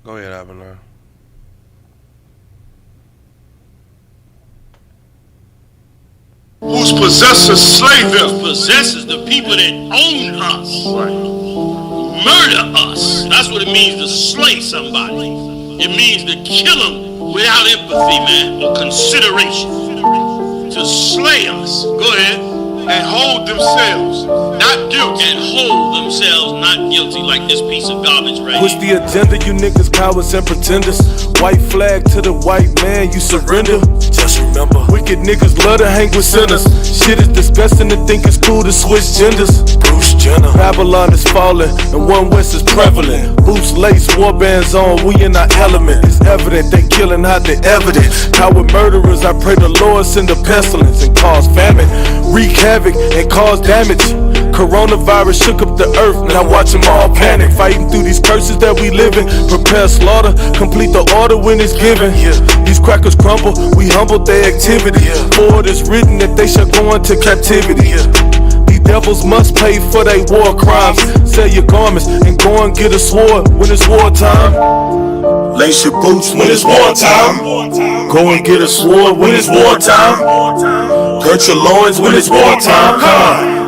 Go ahead, Abner. Whose possessors slay them. Possesses the people that own us, murder us. That's what it means to slay somebody. It means to kill them without empathy, man, or consideration. To slay us. Go ahead. And hold themselves not guilty. And hold themselves not guilty, like this piece of garbage right What's here. the agenda? You niggas cowards and pretenders. White flag to the white man, you surrender. Just remember, wicked niggas love to hang with sinners. Shit is disgusting to think it's cool to switch genders. Bruce Jenner. Babylon is falling and one West is prevalent. Boots lace, war bands on, we in our element. It's evident they killing out the evidence. Coward murderers, I pray the Lord send a pestilence and cause famine. Wreak havoc and cause damage. Coronavirus shook up the earth, now watch them all panic. Fighting through these curses that we live in. Prepare slaughter, complete the order when it's given. These crackers crumble, we humble their activity. For it is written that they shall go into captivity. These devils must pay for their war crimes. Sell your garments and go and get a sword when it's wartime. Lace your boots when it's wartime. Go and get a sword when it's wartime. Girt your loins when it's wartime.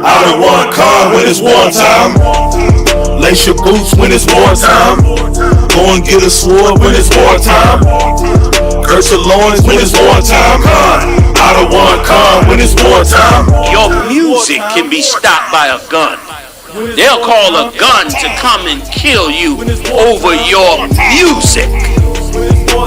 Out of one car when it's wartime. Lace your boots when it's wartime. Go and get a sword when it's wartime. Girt your loins when it's wartime. Out of one car when it's wartime. Your music can be stopped by a gun. They'll call a gun to come and kill you over your music.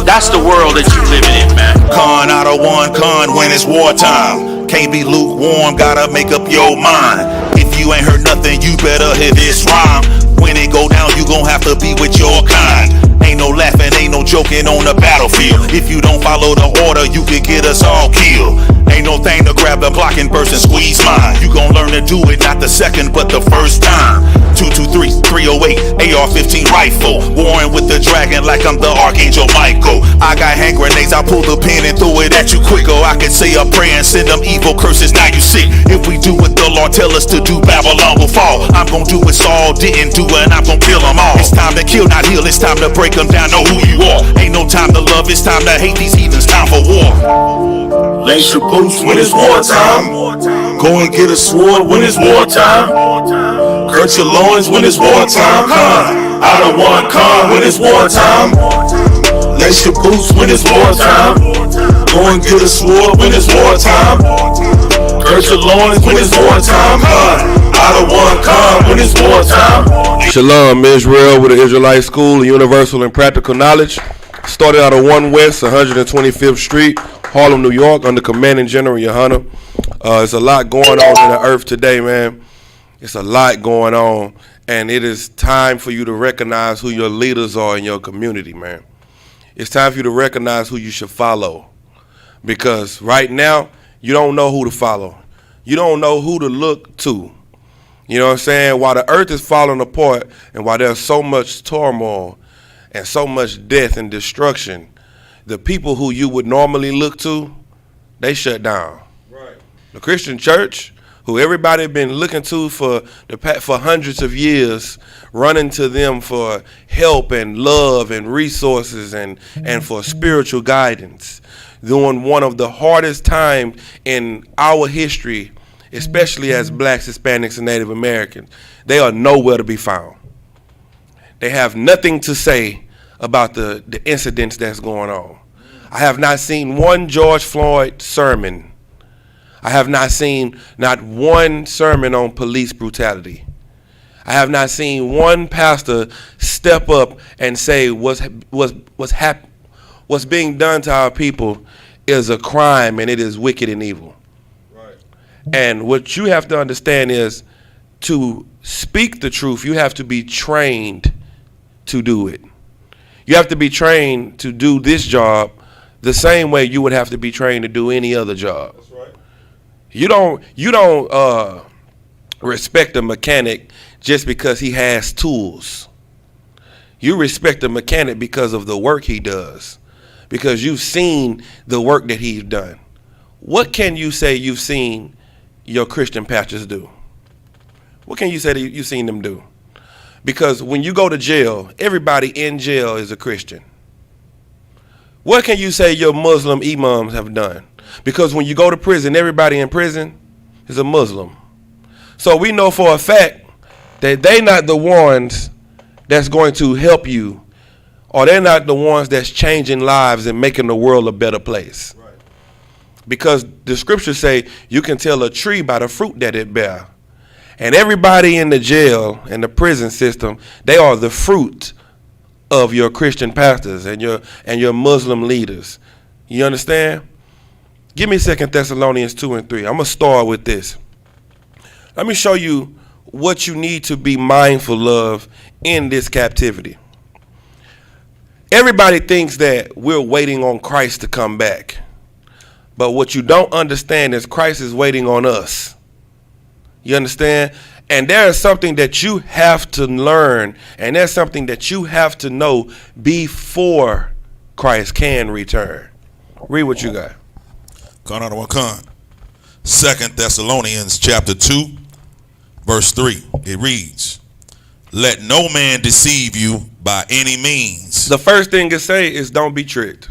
That's the world that you living in, man. Con out of one con when it's wartime. Can't be lukewarm, gotta make up your mind. If you ain't heard nothing, you better hear this rhyme. When it go down, you gon' have to be with your kind. Ain't no laughing, ain't no joking on the battlefield. If you don't follow the order, you could get us all killed. Ain't no thing to grab the block and burst and squeeze mine. You gon' learn to do it, not the second, but the first time. 223, 308, AR-15 rifle. Warring with the dragon like I'm the Archangel Michael. I got hand grenades, I pull the pin and throw it at you quicker. I could say a prayer and send them evil curses, now you sick. If we do what the Lord tell us to do, Babylon will fall. I'm gon' do what Saul didn't do and I'm gon' kill them all. It's time to kill, not heal, it's time to break them down, know who you are. Ain't no time to love, it's time to hate these heathens, time for war. Lace your boots when it's wartime. Go and get a sword when it's wartime. Girt your loins when it's wartime. Out of one car when it's wartime. Lace your boots when it's wartime. Go and get a sword when it's wartime. Girt your loins when it's wartime. Out of one car when it's wartime. Shalom, Israel, with the Israelite School of Universal and Practical Knowledge. Started out of 1 West, 125th Street, Harlem, New York, under Commanding General Yohana. There's a lot going on in the earth today, man. It's a lot going on, and it is time for you to recognize who your leaders are in your community, man. It's time for you to recognize who you should follow, because right now, you don't know who to follow. You don't know who to look to. You know what I'm saying? While the earth is falling apart, and while there's so much turmoil and so much death and destruction, the people who you would normally look to, they shut down. Right. The Christian church, who everybody been looking to for hundreds of years, running to them for help and love and resources and for spiritual guidance, during one of the hardest times in our history, especially as blacks, Hispanics, and Native Americans, they are nowhere to be found. They have nothing to say about the incidents that's going on. I have not seen one George Floyd sermon. I have not seen not one sermon on police brutality. I have not seen one pastor step up and say what's being done to our people is a crime and it is wicked and evil. Right. And what you have to understand is, to speak the truth, you have to be trained to do it. You have to be trained to do this job the same way you would have to be trained to do any other job. That's right. You don't respect a mechanic just because he has tools. You respect a mechanic because of the work he does, because you've seen the work that he's done. What can you say you've seen your Christian pastors do? What can you say that you've seen them do? Because when you go to jail, everybody in jail is a Christian. What can you say your Muslim imams have done? Because when you go to prison, everybody in prison is a Muslim. So we know for a fact that they're not the ones that's going to help you, or they're not the ones that's changing lives and making the world a better place. Right. Because the scriptures say you can tell a tree by the fruit that it bear. And everybody in the jail and the prison system, they are the fruit of your Christian pastors and your Muslim leaders. You understand? Give me 2 Thessalonians 2 and 3. I'm going to start with this. Let me show you what you need to be mindful of in this captivity. Everybody thinks that we're waiting on Christ to come back. But what you don't understand is Christ is waiting on us. You understand? And there is something that you have to learn, and there's something that you have to know before Christ can return. Read what you got. Con out of one con. 2 Thessalonians chapter 2, verse 3. It reads, let no man deceive you by any means. The first thing to say is don't be tricked.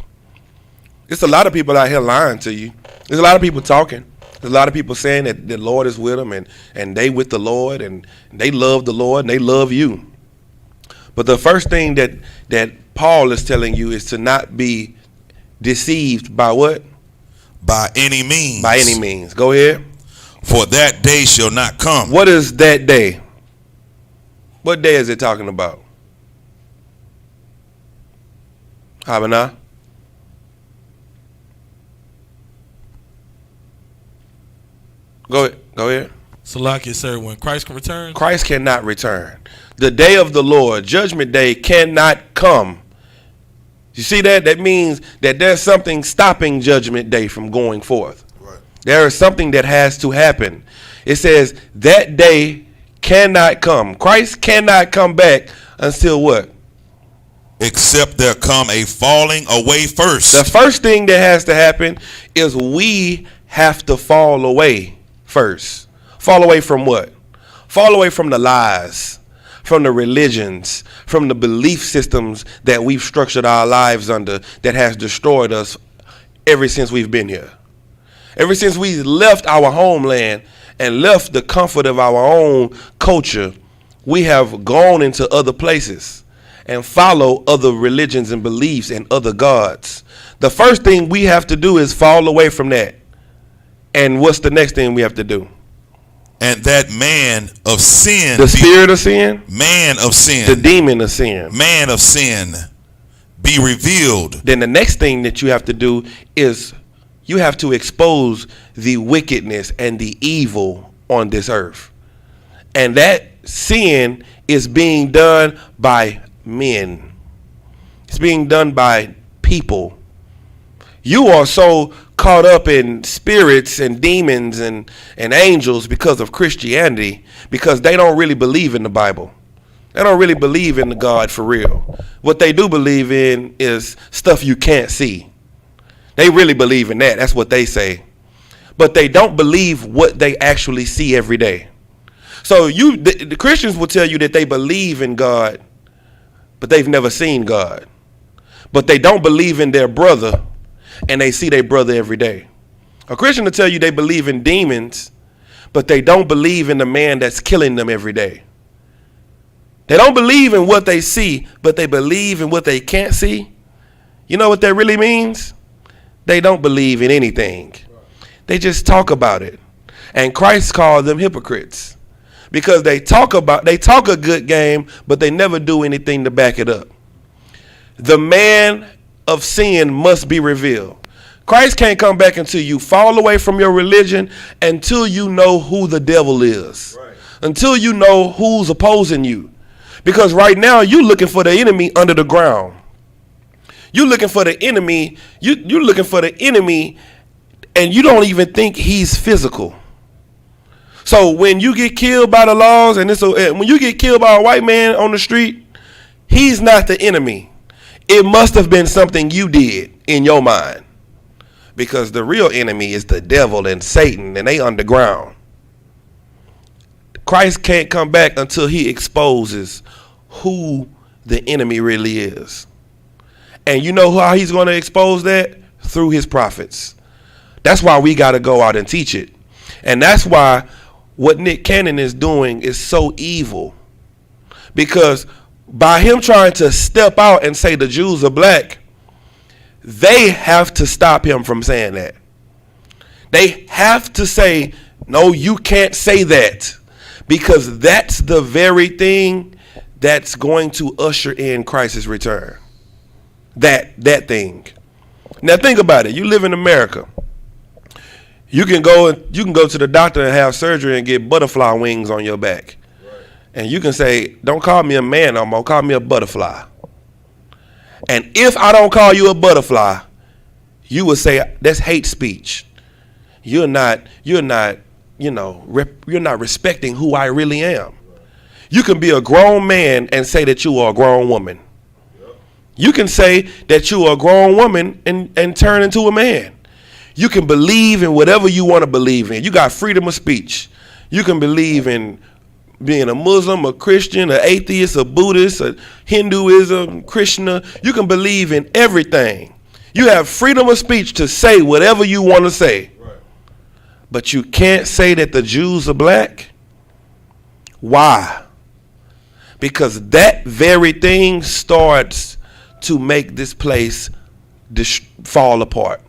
There's a lot of people out here lying to you. There's a lot of people talking. There's a lot of people saying that the Lord is with them and they with the Lord and they love the Lord and they love you. But the first thing that Paul is telling you is to not be deceived by what? By any means. By any means. Go ahead. For that day shall not come. What is that day? What day is it talking about? Habana? Go ahead. Salaki, sir, when Christ can return? Christ cannot return. The day of the Lord, Judgment Day, cannot come. You see that? That means that there's something stopping Judgment Day from going forth. Right. There is something that has to happen. It says that day cannot come. Christ cannot come back until what? Except there come a falling away first. The first thing that has to happen is we have to fall away first. Fall away from what? Fall away from the lies, from the religions, from the belief systems that we've structured our lives under that has destroyed us ever since we've been here. Ever since we left our homeland and left the comfort of our own culture, we have gone into other places and follow other religions and beliefs and other gods. The first thing we have to do is fall away from that. And what's the next thing we have to do? And that man of sin. The spirit of sin? Man of sin. The demon of sin. Man of sin be revealed. Then the next thing that you have to do is you have to expose the wickedness and the evil on this earth. And that sin is being done by men. It's being done by people. You are so caught up in spirits and demons and angels because of Christianity, because they don't really believe in the Bible. They don't really believe in the God for real. What they do believe in is stuff you can't see. They really believe in that. That's what they say. But they don't believe what they actually see every day. So the Christians will tell you that they believe in God, but they've never seen God. But they don't believe in their brother, and they see their brother every day. A Christian will tell you they believe in demons, but they don't believe in the man that's killing them every day. They don't believe in what they see, but they believe in what they can't see. You know what that really means? They don't believe in anything. They just talk about it. And Christ called them hypocrites because they talk a good game, but they never do anything to back it up. The man of sin must be revealed. Christ can't come back until you fall away from your religion, until you know who the devil is, right. Until you know who's opposing you. Because right now you're looking for the enemy under the ground. You're looking for the enemy. You're looking for the enemy, and you don't even think he's physical. So when you get killed by the laws, and when you get killed by a white man on the street, he's not the enemy. It must have been something you did in your mind, because the real enemy is the devil and Satan, and they underground. Christ can't come back until he exposes who the enemy really is. And you know how he's going to expose that? Through his prophets. That's why we got to go out and teach it. And that's why what Nick Cannon is doing is so evil. Because by him trying to step out and say the Jews are black, they have to stop him from saying that. They have to say, no, you can't say that. Because that's the very thing that's going to usher in Christ's return. That thing. Now think about it. You live in America. You can go to the doctor and have surgery and get butterfly wings on your back. Right. And you can say, don't call me a man no more, call me a butterfly. And if I don't call you a butterfly, you would say that's hate speech. You're not respecting who I really am. You can be a grown man and say that you are a grown woman. You can say that you are a grown woman and turn into a man. You can believe in whatever you want to believe in. You got freedom of speech. You can believe in being a Muslim, a Christian, an atheist, a Buddhist, a Hinduism, Krishna. You can believe in everything. You have freedom of speech to say whatever you want to say. Right. But you can't say that the Jews are black. Why? Because that very thing starts to make this place fall apart.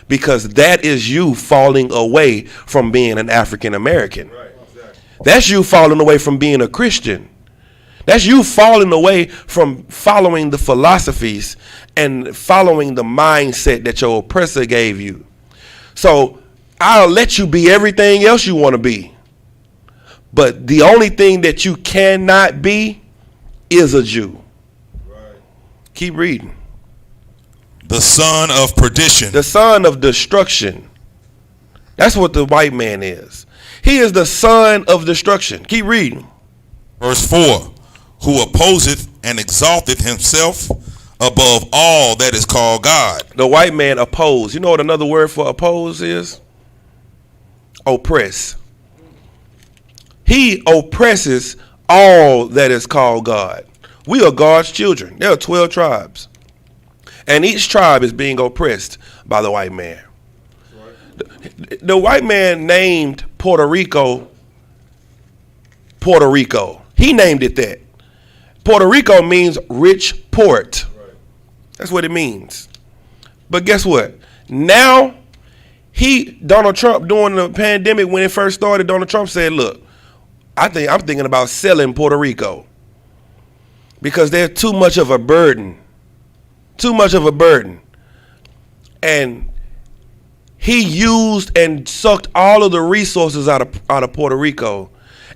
Because that is you falling away from being an African American. Right, exactly. That's you falling away from being a Christian. That's you falling away from following the philosophies and following the mindset that your oppressor gave you. So I'll let you be everything else you want to be. But the only thing that you cannot be is a Jew. Right. Keep reading. The son of perdition. The son of destruction. That's what the white man is. He is the son of destruction. Keep reading. Verse 4. Who opposeth and exalteth himself above all that is called God. The white man oppose. You know what another word for oppose is? Oppress. He oppresses all that is called God. We are God's children. There are 12 tribes. And each tribe is being oppressed by the white man. The white man named Puerto Rico, Puerto Rico. He named it that. Puerto Rico means rich port. That's what it means. But guess what? Now, Donald Trump, during the pandemic when it first started, Donald Trump said, look, I'm thinking about selling Puerto Rico. Because they're too much of a burden. Too much of a burden. And he used and sucked all of the resources out of Puerto Rico.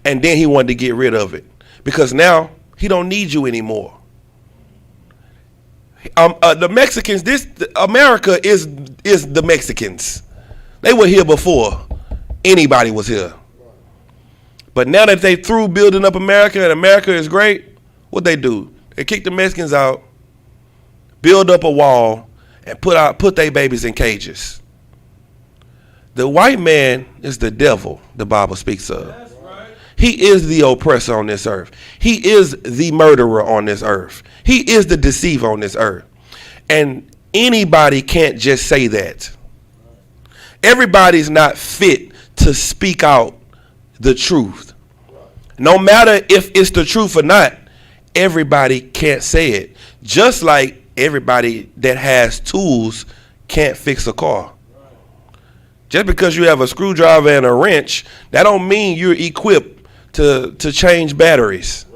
And then he wanted to get rid of it. Because now he don't need you anymore. The Mexicans, America is the Mexicans. They were here before anybody was here. But now that they through building up America and America is great, what they do? They kick the Mexicans out. Build up a wall and put their babies in cages. The white man is the devil the Bible speaks of. That's right. He is the oppressor on this earth. He is the murderer on this earth. He is the deceiver on this earth. And anybody can't just say that. Everybody's not fit to speak out the truth. No matter if it's the truth or not, everybody can't say it. Just like everybody that has tools can't fix a car. Just because you have a screwdriver and a wrench, that don't mean you're equipped to change batteries.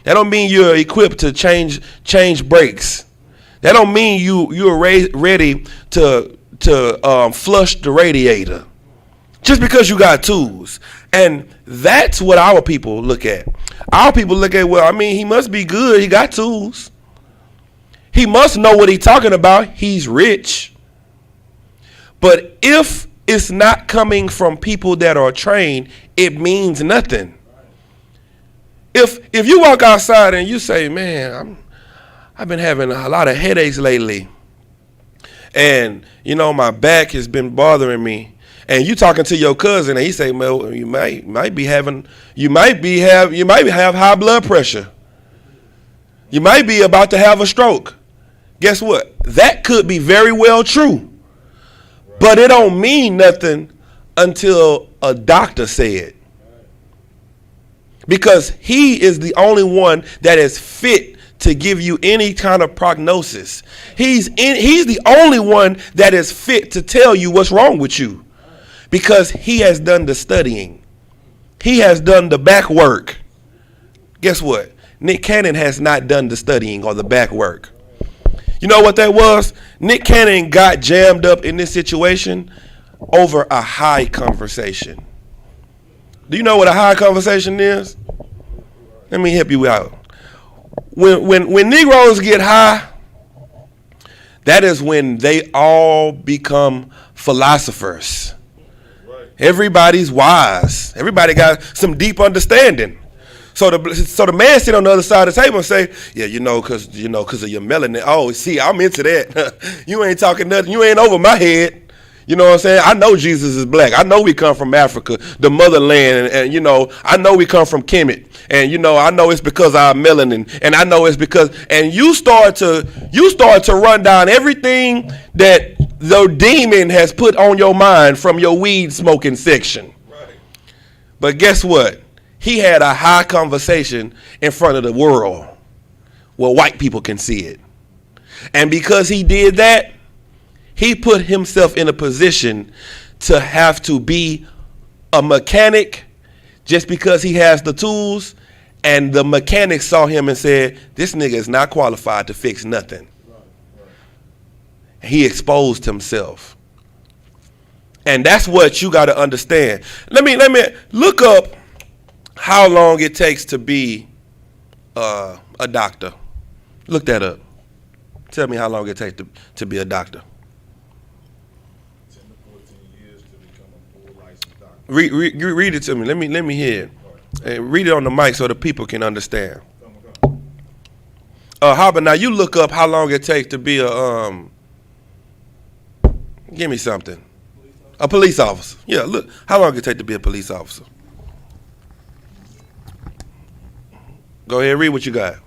That don't mean you're equipped to change brakes. That don't mean you're ready to flush the radiator. Just because you got tools. And that's what our people look at. Our people look at, well, I mean, he must be good. He got tools. He must know what he's talking about. He's rich. But if it's not coming from people that are trained, it means nothing. If you walk outside and you say, man, I've been having a lot of headaches lately. And, my back has been bothering me. and you talking to your cousin, and he say, "Well, you might have high blood pressure. You might be about to have a stroke." Guess what? That could be very well true, but it don't mean nothing until a doctor say it, because he is the only one that is fit to give you any kind of prognosis. He's the only one that is fit to tell you what's wrong with you, because he has done the studying. He has done the back work. Guess what? Nick Cannon has not done the studying or the back work. You know what that was? Nick Cannon got jammed up in this situation over a high conversation. Do you know what a high conversation is? Let me help you out. When Negroes get high, that is when they all become philosophers. Everybody's wise. Everybody got some deep understanding. So the man sit on the other side of the table and say, "Yeah, because of your melanin. Oh, see, I'm into that. You ain't talking nothing. You ain't over my head. You know what I'm saying? I know Jesus is black. I know we come from Africa, the motherland, and I know we come from Kemet, and I know it's because of our melanin, and I know it's because." And you start to run down everything that the demon has put on your mind from your weed smoking section. Right. But guess what? He had a high conversation in front of the world where white people can see it. And because he did that, he put himself in a position to have to be a mechanic just because he has the tools. And the mechanic saw him and said, "This nigga is not qualified to fix nothing." He exposed himself. And that's what you got to understand. Let me look up how long it takes to be a doctor. Look that up. Tell me how long it takes to be a doctor. 10 to 14 years to become a full licensed doctor. Read it to me. Let me hear it. Read it on the mic so the people can understand. How about now you look up how long it takes to be give me something. A police officer. Yeah, look. How long it take to be a police officer? Go ahead, read what you got.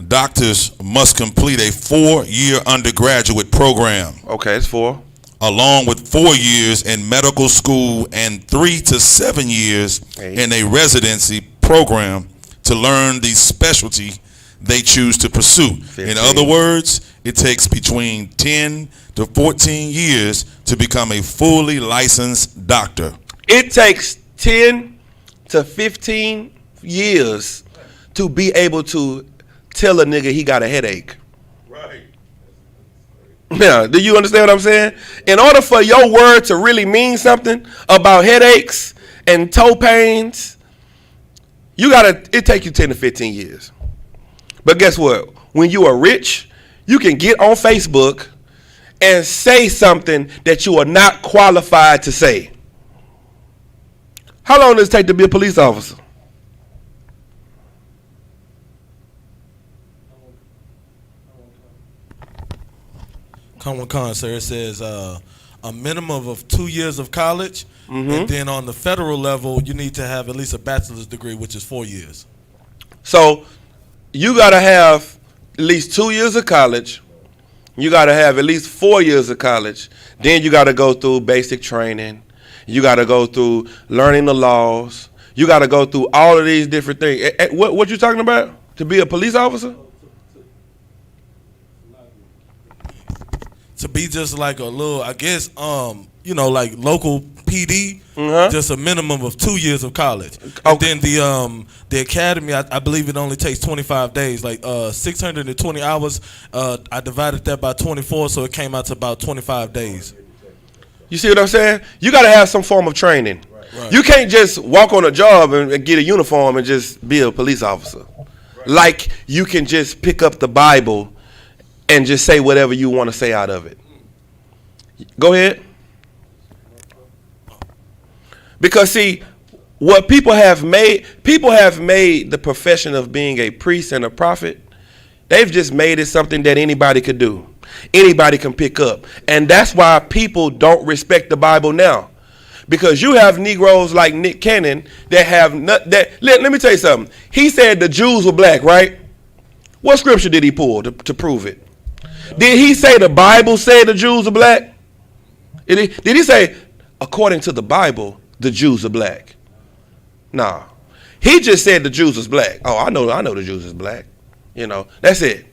Doctors must complete a 4-year undergraduate program, Okay, it's 4. along with 4 years in medical school and 3 to 7 years in a residency program to learn the specialty they choose to pursue. 15. In other words, it takes between 10 to 14 years to become a fully licensed doctor. It takes 10 to 15 years to be able to tell a nigga he got a headache. Right. Yeah, do you understand what I'm saying? In order for your word to really mean something about headaches and toe pains, it take you 10 to 15 years. But guess what? When you are rich, you can get on Facebook and say something that you are not qualified to say. How long does it take to be a police officer? Come with con, sir. It says a minimum of 2 years of college, and then on the federal level, you need to have at least a bachelor's degree, which is 4 years. So you got to have at least 2 years of college. You got to have at least 4 years of college. Then you got to go through basic training. You got to go through learning the laws. You got to go through all of these different things. What you talking about? To be a police officer? To be just like a little, I guess, like local PD, just a minimum of 2 years of college. And then the academy, I believe it only takes 25 days, like 620 hours. I divided that by 24, so it came out to about 25 days. You see what I'm saying? You got to have some form of training. Right. You can't just walk on a job and get a uniform and just be a police officer. Right. Like you can just pick up the Bible and just say whatever you want to say out of it. Go ahead. Because see, what people have made the profession of being a priest and a prophet, they've just made it something that anybody could do. Anybody can pick up. And that's why people don't respect the Bible now. Because you have Negroes like Nick Cannon that have let me tell you something. He said the Jews were black, right? What scripture did he pull to prove it? Did he say the Bible said the Jews are black? Did he say, according to the Bible, the Jews are black? Nah. He just said the Jews is black. Oh, I know the Jews is black. You know, that's it.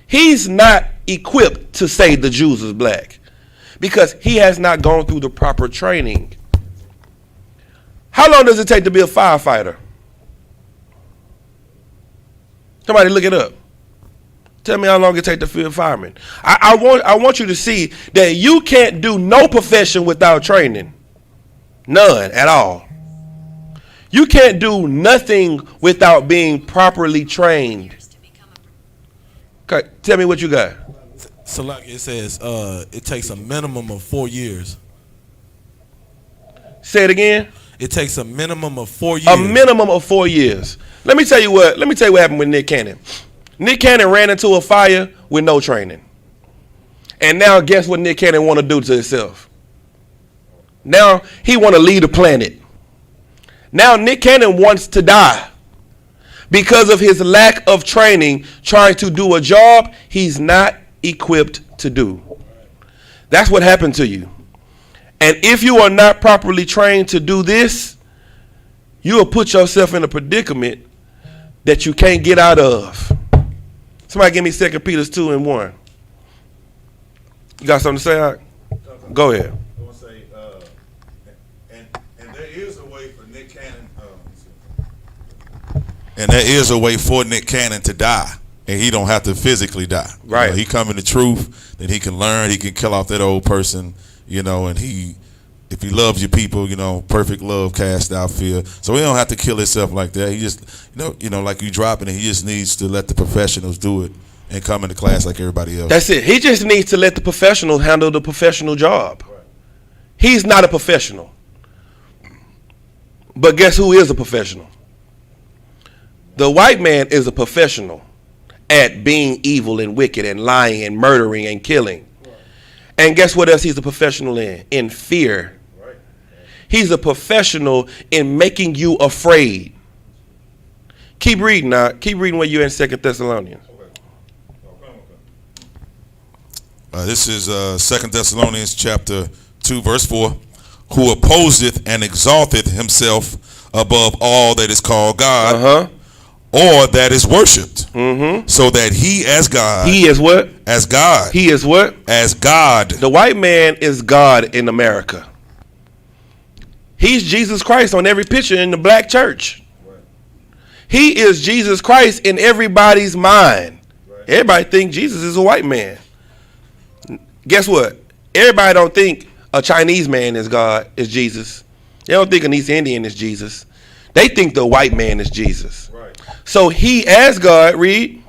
He's not equipped to say the Jews is black because he has not gone through the proper training. How long does it take to be a firefighter? Somebody look it up. Tell me how long it takes to be a fireman. I want you to see that you can't do no profession without training. None at all. You can't do nothing without being properly trained. Okay, tell me what you got. So like it says, it takes a minimum of 4 years. Say it again. It takes a minimum of 4 years. A minimum of 4 years. Let me tell you what happened with Nick Cannon. Nick Cannon ran into a fire with no training. And now guess what Nick Cannon want to do to himself? Now he want to leave the planet. Now Nick Cannon wants to die because of his lack of training trying to do a job he's not equipped to do. That's what happened to you. And if you are not properly trained to do this, you will put yourself in a predicament that you can't get out of. Somebody give me 2 Peter 2:1. You got something to say, Ike? Go ahead. I want to say, and there is a way for Nick Cannon. And there is a way for Nick Cannon to die, and he don't have to physically die. Right. You know, he come in the truth, then he can learn. He can kill off that old person. You know, and if he loves your people, you know, perfect love casts out fear. So he don't have to kill himself like that. He just, you know, like you dropping it. He just needs to let the professionals do it and come into class like everybody else. That's it. He just needs to let the professional handle the professional job. Right. He's not a professional. But guess who is a professional? The white man is a professional at being evil and wicked and lying and murdering and killing. And guess what else he's a professional in? In fear. Right. He's a professional in making you afraid. Keep reading now. Keep reading where you're in 2 Thessalonians. This is 2 Thessalonians chapter 2, verse 4. Who opposeth and exalteth himself above all that is called God, or that is worshipped, so that he as God. He is what? As God. He is what? As God. The white man is God in America. He's Jesus Christ on every picture in the black church. He is Jesus Christ in everybody's mind. Everybody think Jesus is a white man. Guess what? Everybody don't think a Chinese man is God, is Jesus. They don't think an East Indian is Jesus. They think the white man is Jesus. Right. So he as God, read.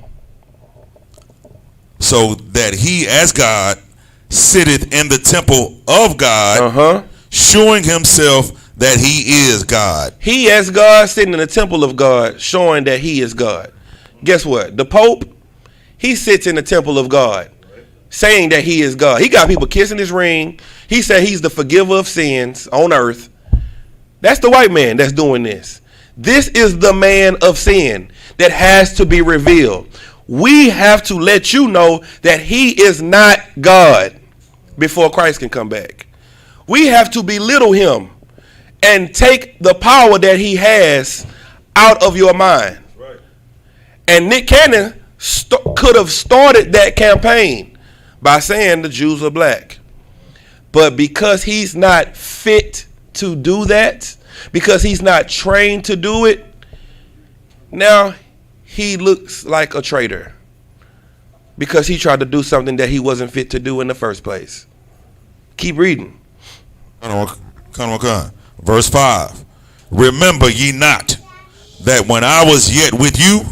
So that he as God sitteth in the temple of God, showing himself that he is God. He as God sitting in the temple of God, showing that he is God. Guess what? The Pope, he sits in the temple of God, saying that he is God. He got people kissing his ring. He said he's the forgiver of sins on earth. That's the white man that's doing this. This is the man of sin that has to be revealed. We have to let you know that he is not God before Christ can come back. We have to belittle him and take the power that he has out of your mind. Right. And Nick Cannon could have started that campaign by saying the Jews are black. But because he's not fit to do that, because he's not trained to do it, now he looks like a traitor because he tried to do something that he wasn't fit to do in the first place. Keep reading. Verse 5. Remember ye not that when I was yet with you,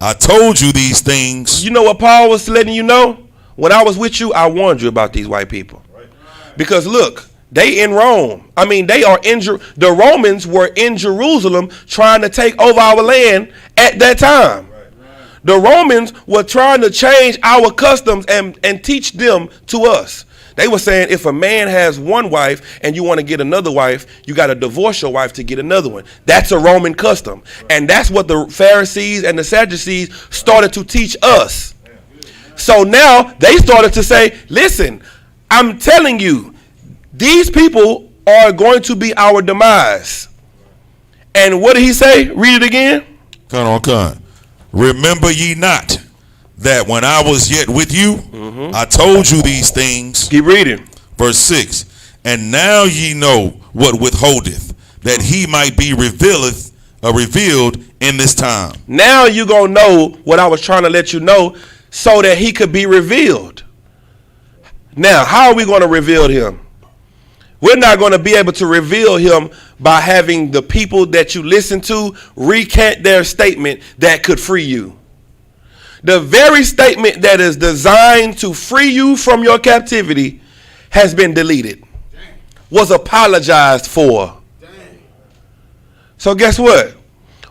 I told you these things. You know what Paul was letting you know? When I was with you, I warned you about these white people. Because look, they in Rome. I mean, they are in the Romans were in Jerusalem trying to take over our land at that time. The Romans were trying to change our customs and teach them to us. They were saying if a man has one wife and you want to get another wife, you got to divorce your wife to get another one. That's a Roman custom. And that's what the Pharisees and the Sadducees started to teach us. So now they started to say, listen, I'm telling you, these people are going to be our demise. And what did he say? Read it again. Come on. Remember ye not that when I was yet with you, I told you these things. Keep reading. Verse 6. And now ye know what withholdeth, that he might be revealed in this time. Now you gonna know what I was trying to let you know, so that he could be revealed. Now, how are we going to reveal him? We're not going to be able to reveal him by having the people that you listen to recant their statement that could free you. The very statement that is designed to free you from your captivity has been deleted. Was apologized for. So guess what?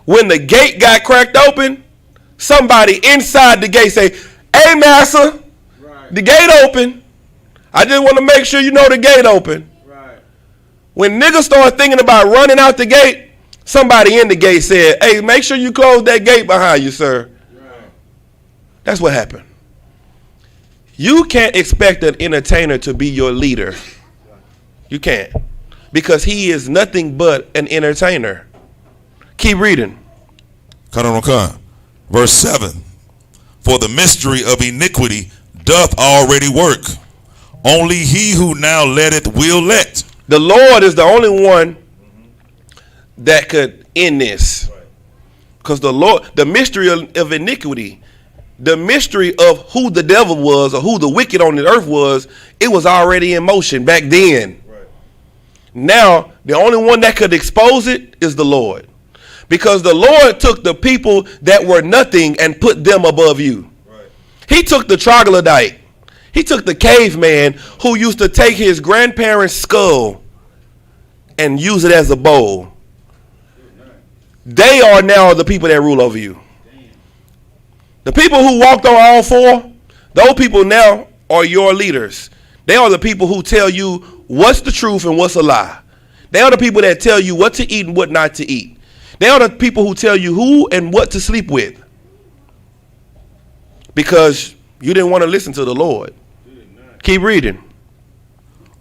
When the gate got cracked open, somebody inside the gate say, hey, massa, the gate open. I just want to make sure you know the gate open. When niggas start thinking about running out the gate, somebody in the gate said, hey, make sure you close that gate behind you, sir. That's what happened. You can't expect an entertainer to be your leader. You can't. Because he is nothing but an entertainer. Keep reading. Come. Verse 7. For the mystery of iniquity doth already work. Only he who now letteth will let. The Lord is the only one that could end this. Because the Lord, the mystery of iniquity, the mystery of who the devil was or who the wicked on the earth was, it was already in motion back then. Now, the only one that could expose it is the Lord. Because the Lord took the people that were nothing and put them above you. He took the troglodyte. He took the caveman who used to take his grandparents' skull and use it as a bowl. They are now the people that rule over you. The people who walked on all four, those people now are your leaders. They are the people who tell you what's the truth and what's a lie. They are the people that tell you what to eat and what not to eat. They are the people who tell you who and what to sleep with. Because you didn't want to listen to the Lord. Keep reading.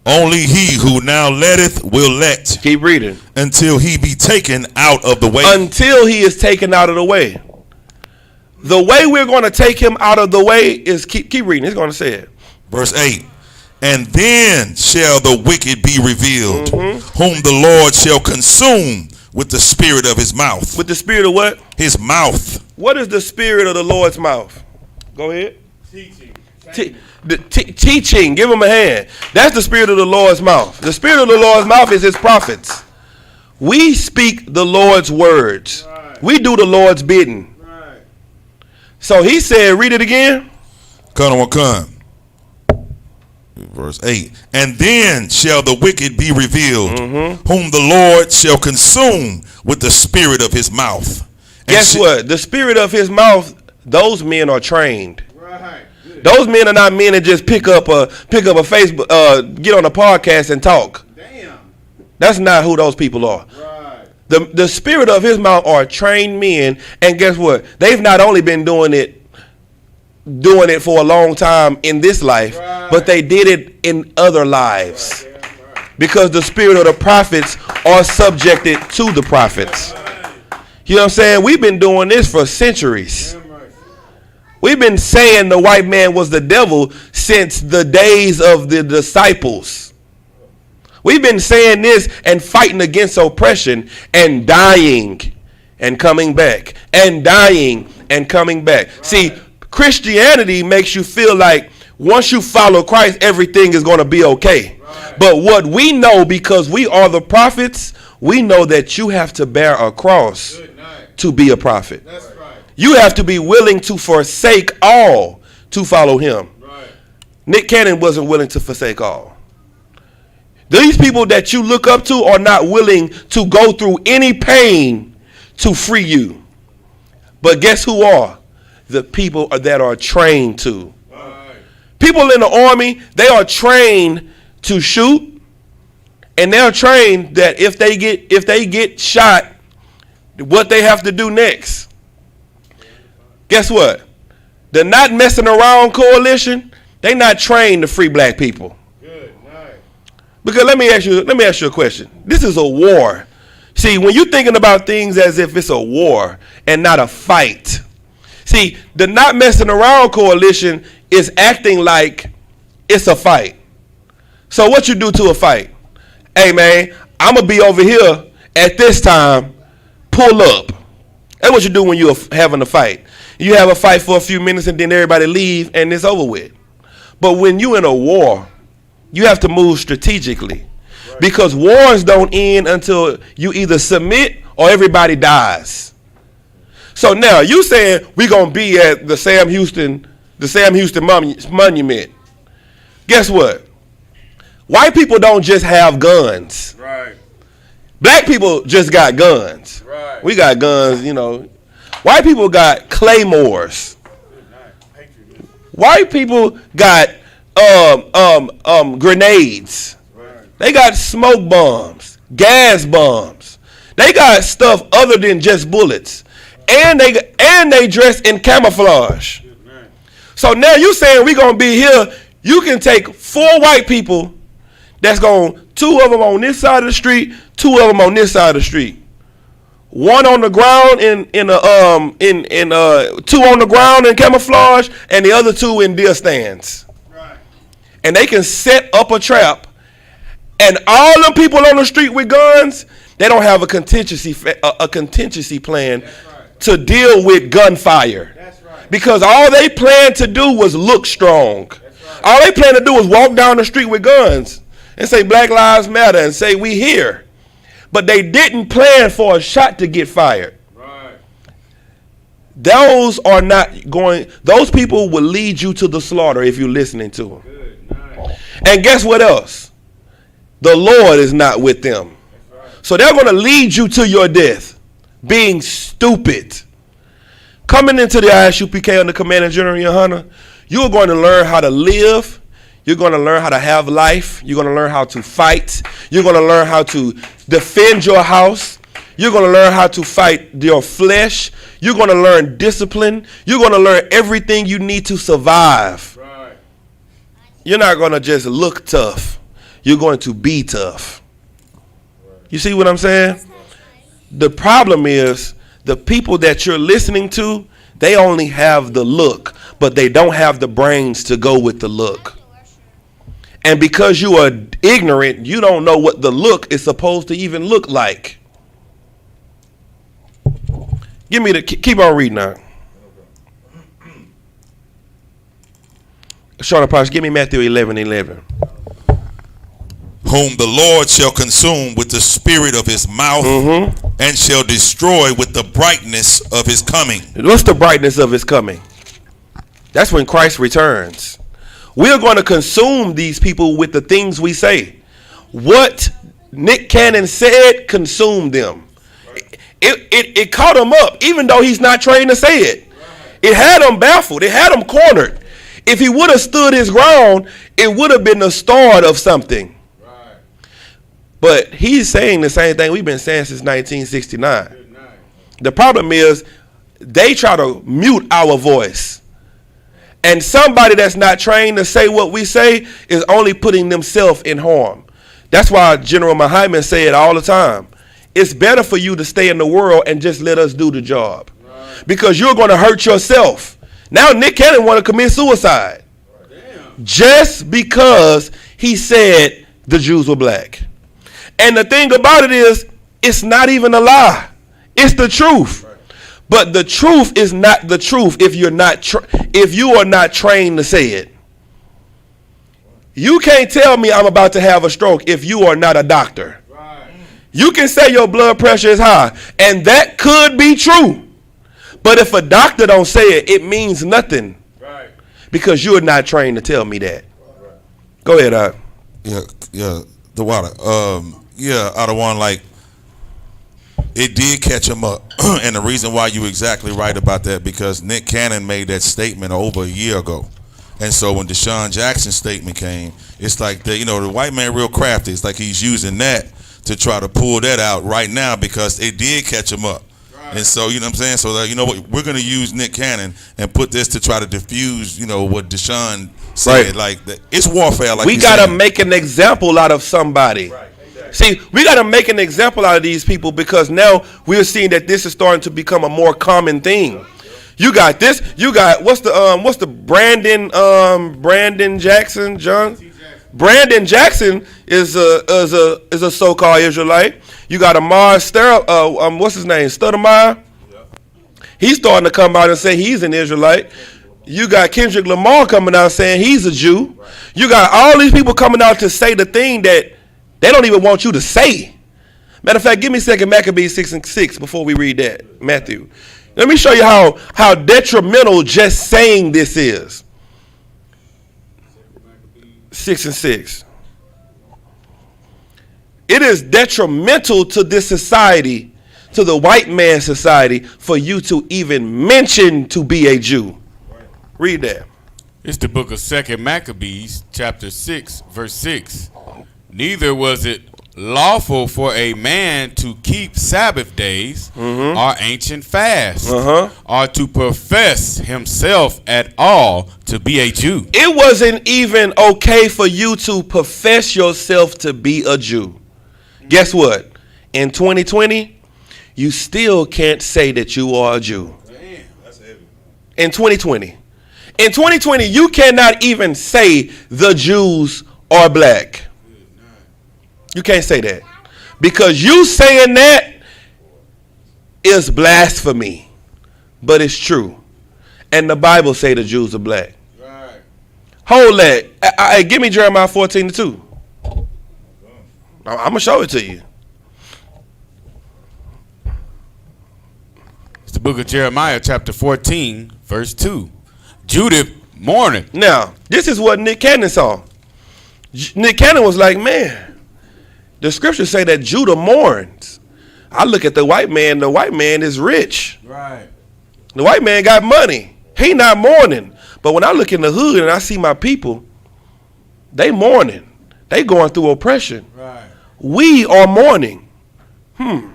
Only he who now letteth will let. Keep reading. Until he be taken out of the way. Until he is taken out of the way. The way we're going to take him out of the way is, keep reading. It's going to say it. Verse 8. And then shall the wicked be revealed, whom the Lord shall consume with the spirit of his mouth. With the spirit of what? His mouth. What is the spirit of the Lord's mouth? Go ahead. Teaching. Give him a hand. That's the spirit of the Lord's mouth. The spirit of the Lord's mouth is his prophets. We speak the Lord's words. We do the Lord's bidding. So he said, read it again. Come. Verse 8. And then shall the wicked be revealed, whom the Lord shall consume with the spirit of his mouth. And guess what? The spirit of his mouth, those men are trained. Those men are not men that just pick up a Facebook, get on a podcast and talk. That's not who those people are. The spirit of his mouth are trained men, and guess what? They've not only been doing it for a long time in this life, but they did it in other lives. Because the spirit of the prophets are subjected to the prophets. You know what I'm saying? We've been doing this for centuries. We've been saying the white man was the devil since the days of the disciples. We've been saying this and fighting against oppression and dying and coming back and dying and coming back. See, Christianity makes you feel like once you follow Christ, everything is going to be okay. But what we know, because we are the prophets, we know that you have to bear a cross to be a prophet. You have to be willing to forsake all to follow him. Nick Cannon wasn't willing to forsake all. These people that you look up to are not willing to go through any pain to free you. But guess who are? the people that are trained to. People in the Army, they are trained to shoot, and they're trained that if they get shot, what they have to do next. Guess what? The Not Messing Around Coalition, they not trained to free black people. Because let me ask you a question. This is a war. See, when you're thinking about things as if it's a war and not a fight. See, the Not Messing Around Coalition is acting like it's a fight. So what you do to a fight? Hey man, I'm gonna be over here at this time. Pull up. That's what you do when you're having a fight. You have a fight for a few minutes and then everybody leave and it's over with. But when you're in a war, you have to move strategically. Because wars don't end until you either submit or everybody dies. So now you saying we're gonna be at the Sam Houston Monument. Guess what? White people don't just have guns. Right. Black people just got guns. Right. We got guns, you know. White people got claymores. White people got grenades. Right. They got smoke bombs, gas bombs. They got stuff other than just bullets. And they dress in camouflage. So now you saying we gonna be here, you can take 4 white people that's going, 2 of them on this side of the street, 2 of them on this side of the street. 1 on the ground in 2 on the ground in camouflage and the other 2 in deer stands. Right. And they can set up a trap, and all them people on the street with guns, they don't have a contingency plan to deal with gunfire. That's right. Because all they planned to do was look strong. All they planned to do was walk down the street with guns and say Black Lives Matter and say we here. But they didn't plan for a shot to get fired. Right. Those people will lead you to the slaughter if you're listening to them. Good night. And guess what else? The Lord is not with them. So they're going to lead you to your death, being stupid. Coming into the Isupk under Commanding General Yohana, you're going to learn how to live. You're going to learn how to have life. You're going to learn how to fight. You're going to learn how to defend your house. You're going to learn how to fight your flesh. You're going to learn discipline. You're going to learn everything you need to survive. Right. You're not going to just look tough. You're going to be tough. You see what I'm saying? The problem is the people that you're listening to, they only have the look, but they don't have the brains to go with the look. And because you are ignorant, you don't know what the look is supposed to even look like. Keep on reading now. Sean Apostle, give me Matthew 11:11. Whom the Lord shall consume with the spirit of his mouth, and shall destroy with the brightness of his coming. What's the brightness of his coming? That's when Christ returns. We're going to consume these people with the things we say. What Nick Cannon said consumed them. It caught him up, even though he's not trained to say it. It had him baffled. It had him cornered. If he would have stood his ground, it would have been the start of something. But he's saying the same thing we've been saying since 1969. The problem is they try to mute our voice. And somebody that's not trained to say what we say is only putting themselves in harm. That's why General Muhammad said all the time, it's better for you to stay in the world and just let us do the job. Because you're going to hurt yourself. Now Nick Cannon want to commit suicide. Just because he said the Jews were black. And the thing about it is, it's not even a lie. It's the truth. But the truth is not the truth if you are not trained to say it. You can't tell me I'm about to have a stroke if you are not a doctor. You can say your blood pressure is high, and that could be true. But if a doctor don't say it, it means nothing. Because you're not trained to tell me that. Go ahead, Doc. Yeah, the water. Out of one, like, it did catch him up. And the reason why you're exactly right about that, because Nick Cannon made that statement over a year ago. And so when Deshaun Jackson's statement came, it's like the white man real crafty. It's like he's using that to try to pull that out right now because it did catch him up. Right. And so, you know what I'm saying? So, you know what? We're going to use Nick Cannon and put this to try to diffuse, what Deshaun said. Right. Like, it's warfare. Like we got to make an example out of somebody. Right. See, we got to make an example out of these people because now we're seeing that this is starting to become a more common thing. You got this. You got what's the Brandon Jackson, John? Brandon Jackson is a so-called Israelite. You got Amar what's his name? Stoudemire. He's starting to come out and say he's an Israelite. You got Kendrick Lamar coming out saying he's a Jew. You got all these people coming out to say the thing that they don't even want you to say. Matter of fact, give me 2 Maccabees 6:6 before we read that, Matthew. Let me show you how detrimental just saying this is. 6:6. It is detrimental to this society, to the white man society, for you to even mention to be a Jew. Read that. It's the book of 2 Maccabees, chapter 6, verse 6. Neither was it lawful for a man to keep Sabbath days or ancient fasts or to profess himself at all to be a Jew. It wasn't even okay for you to profess yourself to be a Jew. Guess what? In 2020, you still can't say that you are a Jew. Damn, that's heavy. In 2020. In 2020, you cannot even say the Jews are black. You can't say that. Because you saying that is blasphemy. But it's true. And the Bible say the Jews are black. Right. Hold that. Give me Jeremiah 14:2. I'm going to show it to you. It's the book of Jeremiah, chapter 14, verse 2. Judith mourning. Now, this is what Nick Cannon saw. Nick Cannon was like, man, the scriptures say that Judah mourns. I look at the white man is rich. Right. The white man got money. He not mourning. But when I look in the hood and I see my people, they mourning. They going through oppression. Right. We are mourning.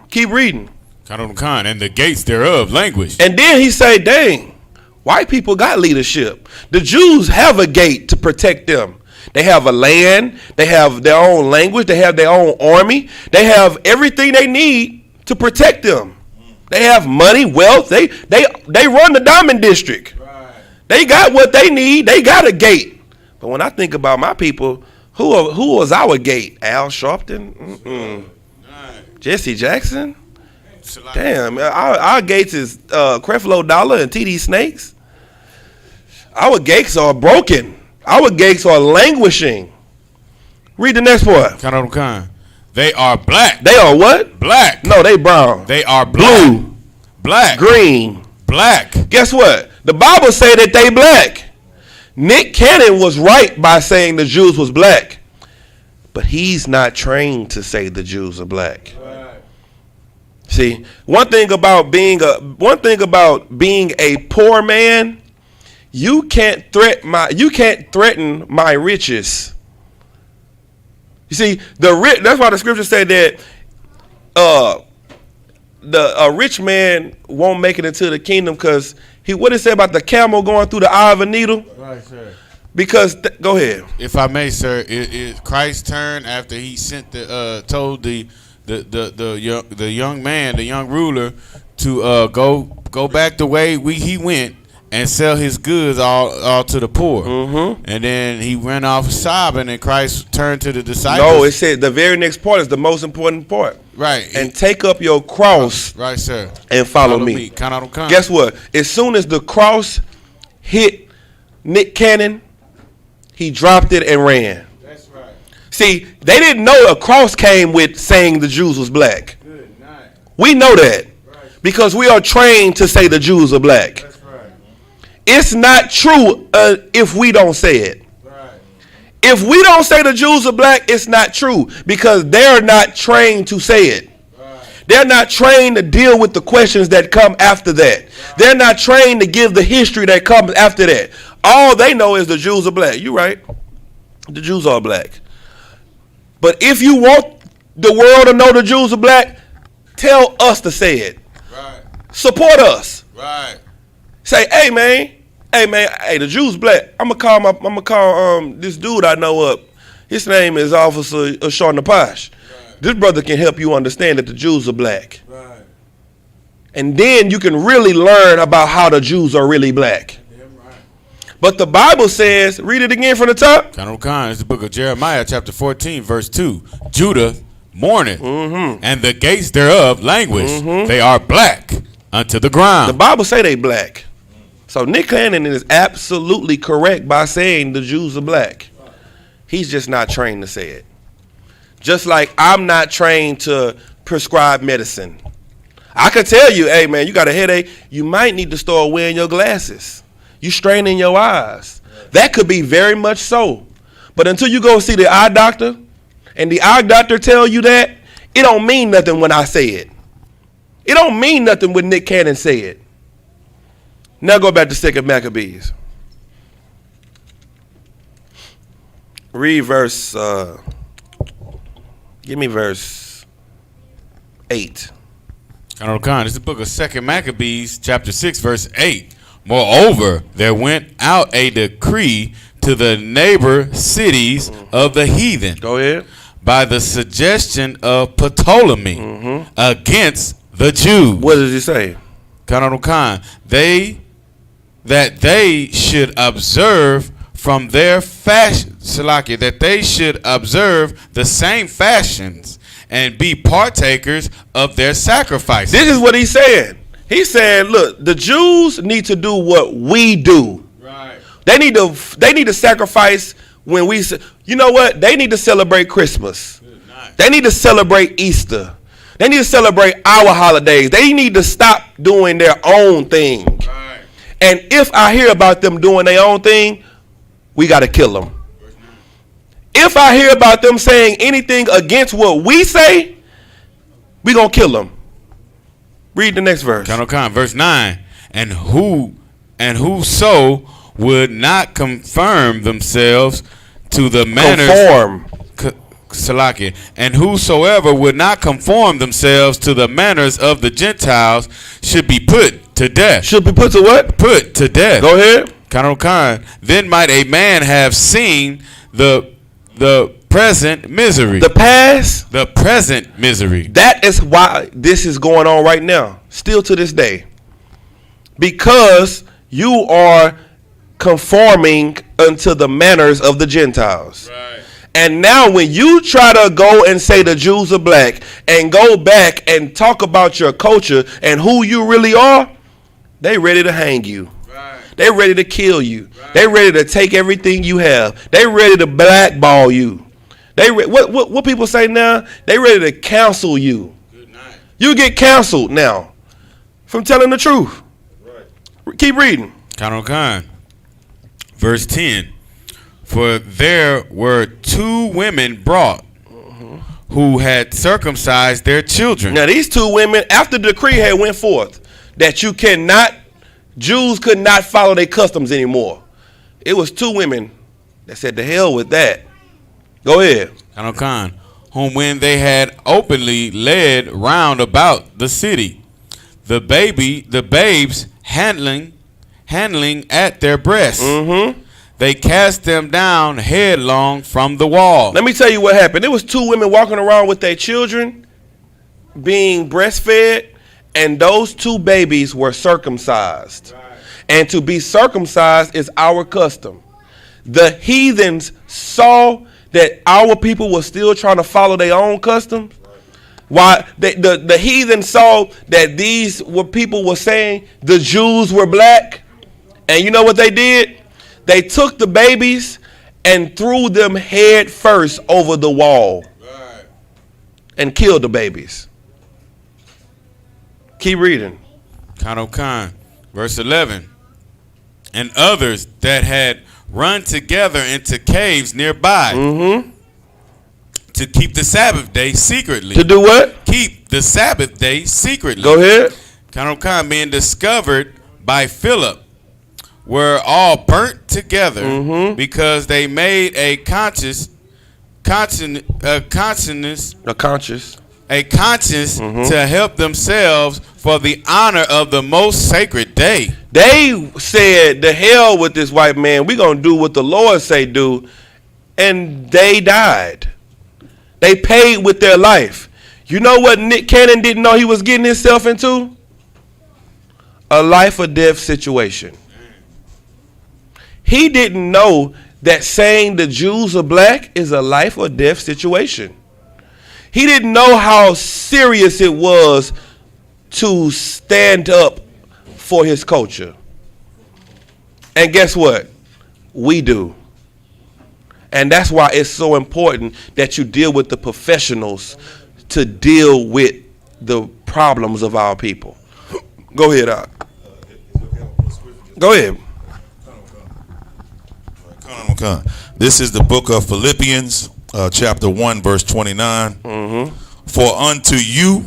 Keep reading. And the gates thereof languish. And then he say, dang, white people got leadership. The Jews have a gate to protect them. They have a land. They have their own language. They have their own army. They have everything they need to protect them. They have money, wealth. They run the Diamond District. Right. They got what they need. They got a gate. But when I think about my people, who was our gate? Al Sharpton? Jesse Jackson? Damn, our gates is Creflo Dollar and TD Snakes. Our gates are broken. Our gates are languishing. Read the next part. They are black. They are what? Black. No, they brown. They are black. Blue. Black. Green. Black. Guess what? The Bible say that they black. Nick Cannon was right by saying the Jews was black. But he's not trained to say the Jews are black. Right. See, one thing about being a poor man, you can't threaten my riches. You see, that's why the scripture said that a rich man won't make it into the kingdom because what it say about the camel going through the eye of a needle? Right, sir. Because go ahead. If I may, sir, it Christ's turn after he sent told the young man, the young ruler, to go back the way he went and sell his goods all to the poor. Mm-hmm. And then he went off sobbing, and Christ turned to the disciples. No, it said the very next part is the most important part. Right. And take up your cross. Right, sir. And follow me. Guess what? As soon as the cross hit Nick Cannon, he dropped it and ran. That's right. See, they didn't know a cross came with saying the Jews was black. Good night. We know that. Right. Because we are trained to say the Jews are black. That's right. It's not true if we don't say it. Right. If we don't say the Jews are black, it's not true because they're not trained to say it. Right. They're not trained to deal with the questions that come after that. They're not trained to give the history that comes after that. All they know is the Jews are black. You right. The Jews are black. But if you want the world to know the Jews are black, tell us to say it. Right. Support us. Right. Say, hey man, the Jews black. I'm gonna call this dude I know up. His name is Officer Sean Napash. This brother can help you understand that the Jews are black. Right. And then you can really learn about how the Jews are really black. Damn right. But the Bible says, read it again from the top. Colonel Khan, it's the book of Jeremiah, chapter 14, verse 2. Judah mourneth, and the gates thereof languish. They are black unto the The ground. Bible say they black. So Nick Cannon is absolutely correct by saying the Jews are black. He's just not trained to say it. Just like I'm not trained to prescribe medicine. I could tell you, hey man, you got a headache, you might need to start wearing your glasses. You straining your eyes. That could be very much so. But until you go see the eye doctor, and the eye doctor tell you that, it don't mean nothing when I say it. It don't mean nothing when Nick Cannon say it. Now go back to 2 Maccabees. Read verse, give me verse 8. Colonel Khan, it's the book of 2 Maccabees, chapter 6, verse 8. Moreover, there went out a decree to the neighbor cities of the heathen. Go ahead. By the suggestion of Ptolemy against the Jews. What does he say? Colonel Khan, that they should observe from their fashion, Salakia, that they should observe the same fashions and be partakers of their sacrifices. This is what he's saying. He's saying, look, the Jews need to do what we do. Right. They need to sacrifice when we, you know what? They need to celebrate Christmas. Nice. They need to celebrate Easter. They need to celebrate our holidays. They need to stop doing their own thing. Right. And if I hear about them doing their own thing, we got to kill them. If I hear about them saying anything against what we say, we going to kill them. Read the next verse. Colonel Khan, verse 9. And whoso would not confirm themselves to the manners. Conform. Salakia. And whosoever would not conform themselves to the manners of the Gentiles should be put to death. Should be put to what? Put to death. Go ahead. Colonel Khan, then might a man have seen the present misery. The past. The present misery. That is why this is going on right now. Still to this day. Because you are conforming unto the manners of the Gentiles. Right. And now when you try to go and say the Jews are black and go back and talk about your culture and who you really are, they ready to hang you. Right. They ready to kill you. Right. They ready to take everything you have. They ready to blackball you. What people say now? They ready to cancel you. Good night. You get canceled now from telling the truth. Right. Keep reading. Colonel Khan, verse 10. For there were 2 women brought who had circumcised their children. Now these 2 women, after the decree had went forth that Jews could not follow their customs anymore. It was 2 women that said, "To hell with that." Go ahead. Colonel Khan, whom when they had openly led round about the city, the babes handling at their breasts. They cast them down headlong from the wall. Let me tell you what happened. There was 2 women walking around with their children being breastfed, and those 2 babies were circumcised. Right. And to be circumcised is our custom. The heathens saw that our people were still trying to follow their own customs. Why the heathen saw that these were people were saying the Jews were black, and you know what they did? They took the babies and threw them head first over the wall. Right. And killed the babies. Keep reading. Colonel Khan, verse 11. And others that had run together into caves nearby to keep the Sabbath day secretly. To do what? Keep the Sabbath day secretly. Go ahead. Being discovered by Philip were all burnt together because they made a conscience to help themselves for the honor of the most sacred day. They said, the hell with this white man. We're going to do what the Lord say do. And they died. They paid with their life. You know what Nick Cannon didn't know he was getting himself into? A life or death situation. He didn't know that saying the Jews are black is a life or death situation. He didn't know how serious it was to stand up for his culture. And guess what? We do. And that's why it's so important that you deal with the professionals to deal with the problems of our people. Go ahead, Doc. Go ahead. This is the book of Philippians, chapter 1, verse 29. For unto you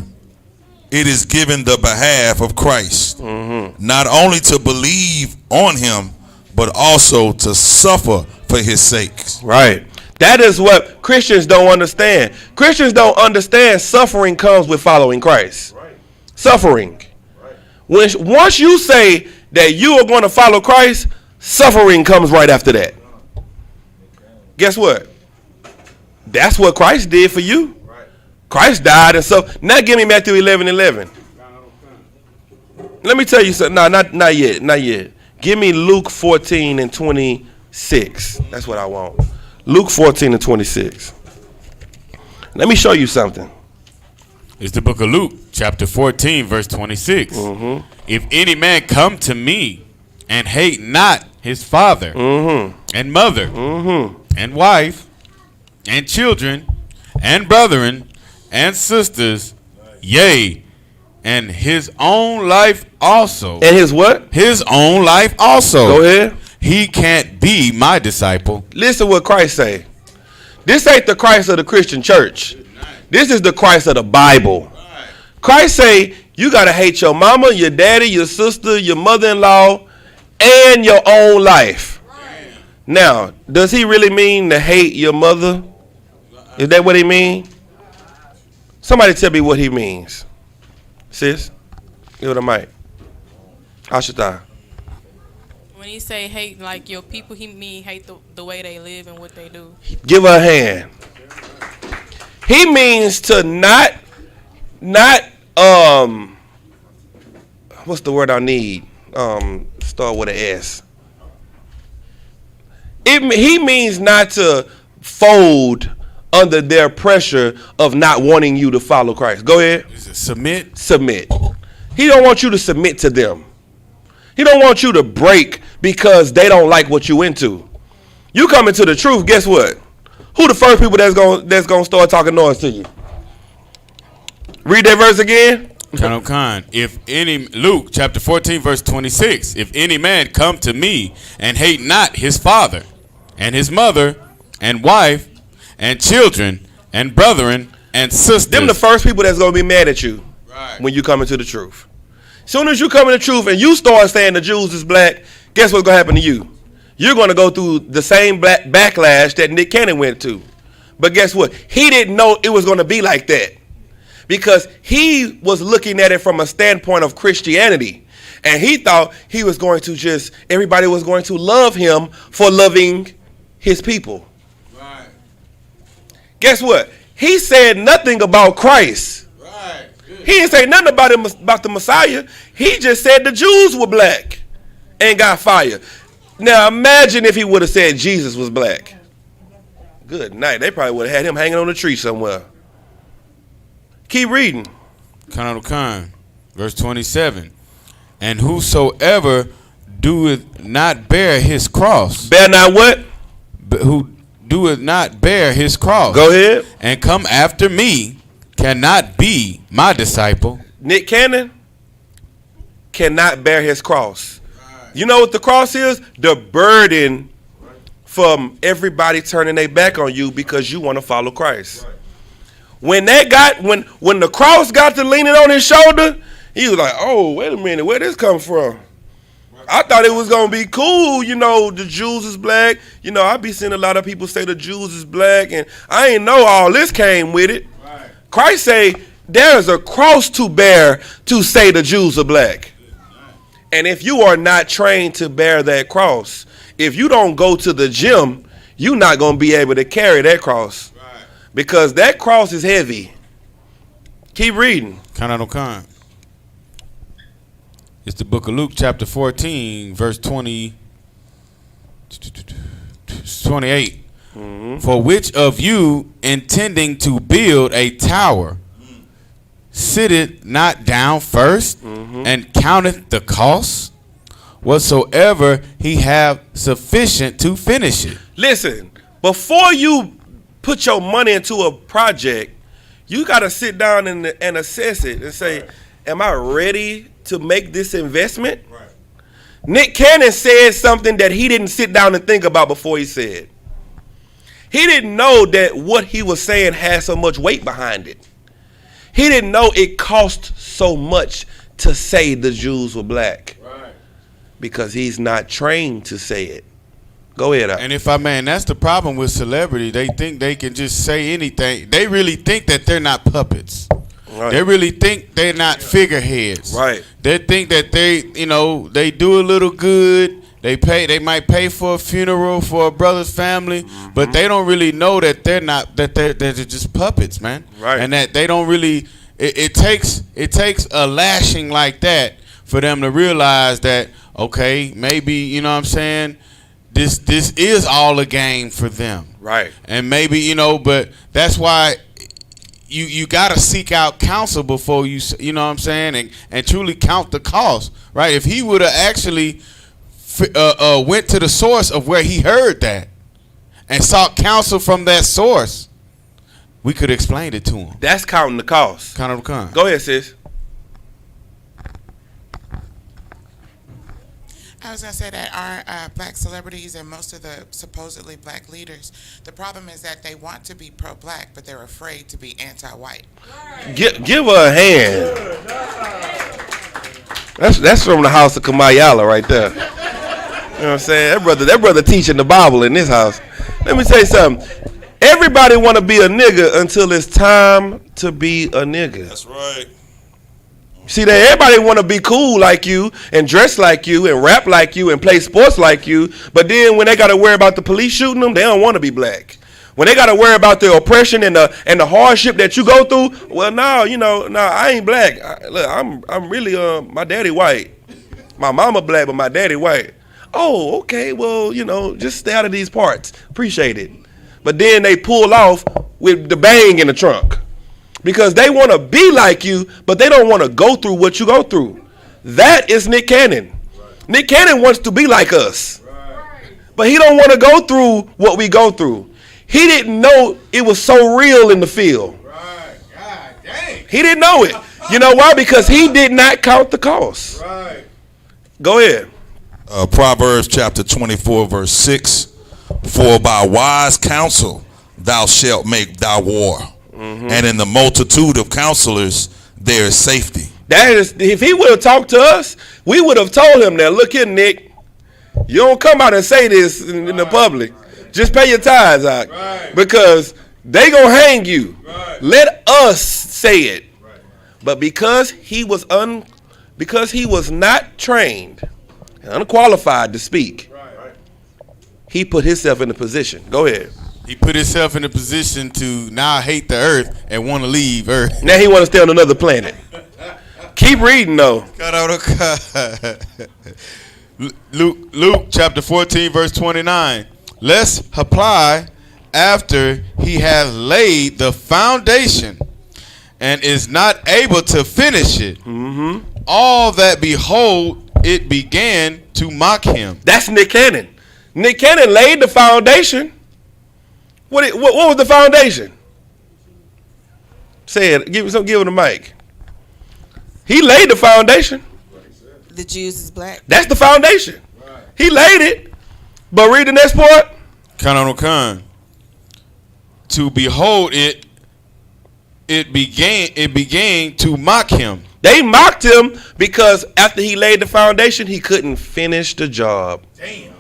it is given the behalf of Christ, not only to believe on him, but also to suffer for his sake. Right. That is what Christians don't understand. Christians don't understand suffering comes with following Christ. Right. Suffering. Right. Once you say that you are going to follow Christ, suffering comes right after that. Guess what? That's what Christ did for you. Right. Christ died and so. Now give me Matthew 11:11. Let me tell you something. No, not yet. Not yet. Give me Luke 14:26. That's what I want. Luke 14:26. Let me show you something. It's the book of Luke, chapter 14, verse 26. If any man come to me and hate not his father and mother and wife and children and brethren and sisters, yea, and his own life also. And his what? His own life also. Go ahead. He can't be my disciple. Listen what Christ say. This ain't the Christ of the Christian church. This is the Christ of the Bible. Christ say you got to hate your mama, your daddy, your sister, your mother-in-law, and your own life. Now, does he really mean to hate your mother? Is that what he mean? Somebody tell me what he means. Sis, give it a mic. Ashita. When he say hate like your people, he mean hate the way they live and what they do. Give her a hand. He means to not what's the word I need? Start with an S. He means not to fold under their pressure of not wanting you to follow Christ. Go ahead. Submit. He don't want you to submit to them. He don't want you to break because they don't like what you into. You come into the truth, guess what? Who the first people that's gonna start talking noise to you? Read that verse again. If any, Luke chapter 14 verse 26, if any man come to me and hate not his father and his mother and wife and children and brethren and sisters. Them the first people that's gonna be mad at you when you come into the truth. Soon as you come in the truth and you start saying the Jews is black, guess what's gonna happen to you? You're gonna go through the same black backlash that Nick Cannon went to. But guess what? He didn't know it was gonna be like that. Because he was looking at it from a standpoint of Christianity. And he thought he was going to everybody was going to love him for loving his people. Right. Guess what? He said nothing about Christ. Right. He didn't say nothing about the Messiah. He just said the Jews were black and got fired. Now imagine if he would have said Jesus was black. Good night. They probably would have had him hanging on a tree somewhere. Keep reading. Verse 27. And whosoever doeth not bear his cross. Bear not what? Who doeth not bear his cross. Go ahead. And come after me cannot be my disciple. Nick Cannon cannot bear his cross. You know what the cross is? The burden from everybody turning their back on you because you want to follow Christ. Right. When the cross got to leaning on his shoulder, he was like, oh, wait a minute, where this come from? I thought it was going to be cool, you know, the Jews is black. You know, I be seeing a lot of people say the Jews is black, and I ain't know all this came with it. Right. Christ say there is a cross to bear to say the Jews are black. And if you are not trained to bear that cross, if you don't go to the gym, you're not going to be able to carry that cross. Right. Because that cross is heavy. Keep reading. Con. It's the book of Luke, chapter 14, verse 28. Mm-hmm. For which of you, intending to build a tower, sitteth not down first, and counteth the cost, whatsoever he have sufficient to finish it? Listen, before you put your money into a project, you got to sit down and assess it and say, am I ready to make this investment? Right. Nick Cannon said something that he didn't sit down and think about before he said. He didn't know that what he was saying had so much weight behind it. He didn't know it cost so much to say the Jews were black. Right. Because he's not trained to say it. Go ahead. And if I may, and that's the problem with celebrity. They think they can just say anything. They really think that they're not puppets. Right. They really think they're not figureheads. Right. They think that they do a little good. They might pay for a funeral for a brother's family, but they don't really know that they're just puppets, man. Right. And that they don't really. It takes a lashing like that for them to realize that, okay, maybe, you know what I'm saying, this is all a game for them. Right. And maybe, but that's why you got to seek out counsel before you know what I'm saying, and truly count the cost, right? If he would have actually went to the source of where he heard that and sought counsel from that source, we could explain it to him. That's counting the cost. Counting the cost. Go ahead, sis. I was going to say that our black celebrities and most of the supposedly black leaders, the problem is that they want to be pro-black, but they're afraid to be anti-white. Give her a hand. That's from the house of Kamayala right there. You know what I'm saying? That brother teaching the Bible in this house. Let me tell you something. Everybody want to be a nigga until it's time to be a nigga. That's right. See, that everybody want to be cool like you and dress like you and rap like you and play sports like you, but then when they got to worry about the police shooting them, they don't want to be black. When they got to worry about the oppression and the hardship that you go through, well, no, I ain't black. Look, I'm really my daddy white. My mama black, but my daddy white. Oh, okay, well, just stay out of these parts. Appreciate it. But then they pull off with the bang in the trunk. Because they want to be like you, but they don't want to go through what you go through. That is Nick Cannon. Right. Nick Cannon wants to be like us. Right. But he don't want to go through what we go through. He didn't know it was so real in the field. Right. God dang. He didn't know it. You know why? Because he did not count the cost. Right. Go ahead. Proverbs chapter 24, verse 6. For by wise counsel thou shalt make thy war. And in the multitude of counselors, there is safety. That is, if he would have talked to us, we would have told him that, look here, Nick, you don't come out and say this in the public. Just pay your tithes out. Right. Because they going to hang you. Right. Let us say it. Right. But because he was not trained, unqualified to speak, he put himself in a position. Go ahead. He put himself in a position to now hate the earth and want to leave earth. Now he want to stay on another planet. Keep reading, though. Luke chapter 14, verse 29. Let's apply after he has laid the foundation and is not able to finish it. Mm-hmm. All that behold, it began to mock him. That's Nick Cannon. Nick Cannon laid the foundation. What was the foundation? Say it. Give him the mic. He laid the foundation. The Jews is black. That's the foundation. Right. He laid it. But read the next part. To behold it it began to mock him. They mocked him because after he laid the foundation, he couldn't finish the job. Damn.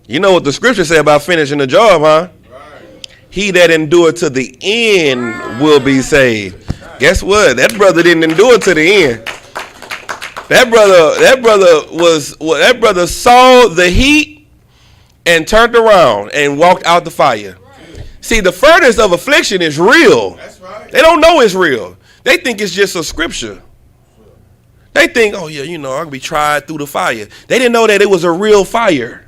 You know what the scripture say about finishing the job, huh? Right. He that endure to the end will be saved. Guess what? That brother didn't endure to the end. That brother saw the heat and turned around and walked out the fire. See, the furnace of affliction is real. That's right. They don't know it's real. They think it's just a scripture. They think, oh yeah, I'm gonna be tried through the fire. They didn't know that it was a real fire.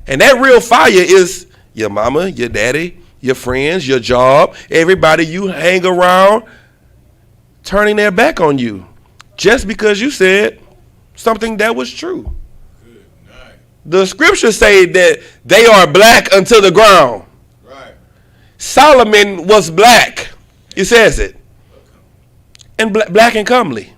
And that real fire is your mama, your daddy, your friends, your job, everybody you hang around turning their back on you just because you said something that was true. The scriptures say that they are black unto the ground. Right. Solomon was black. It says it. And black and comely.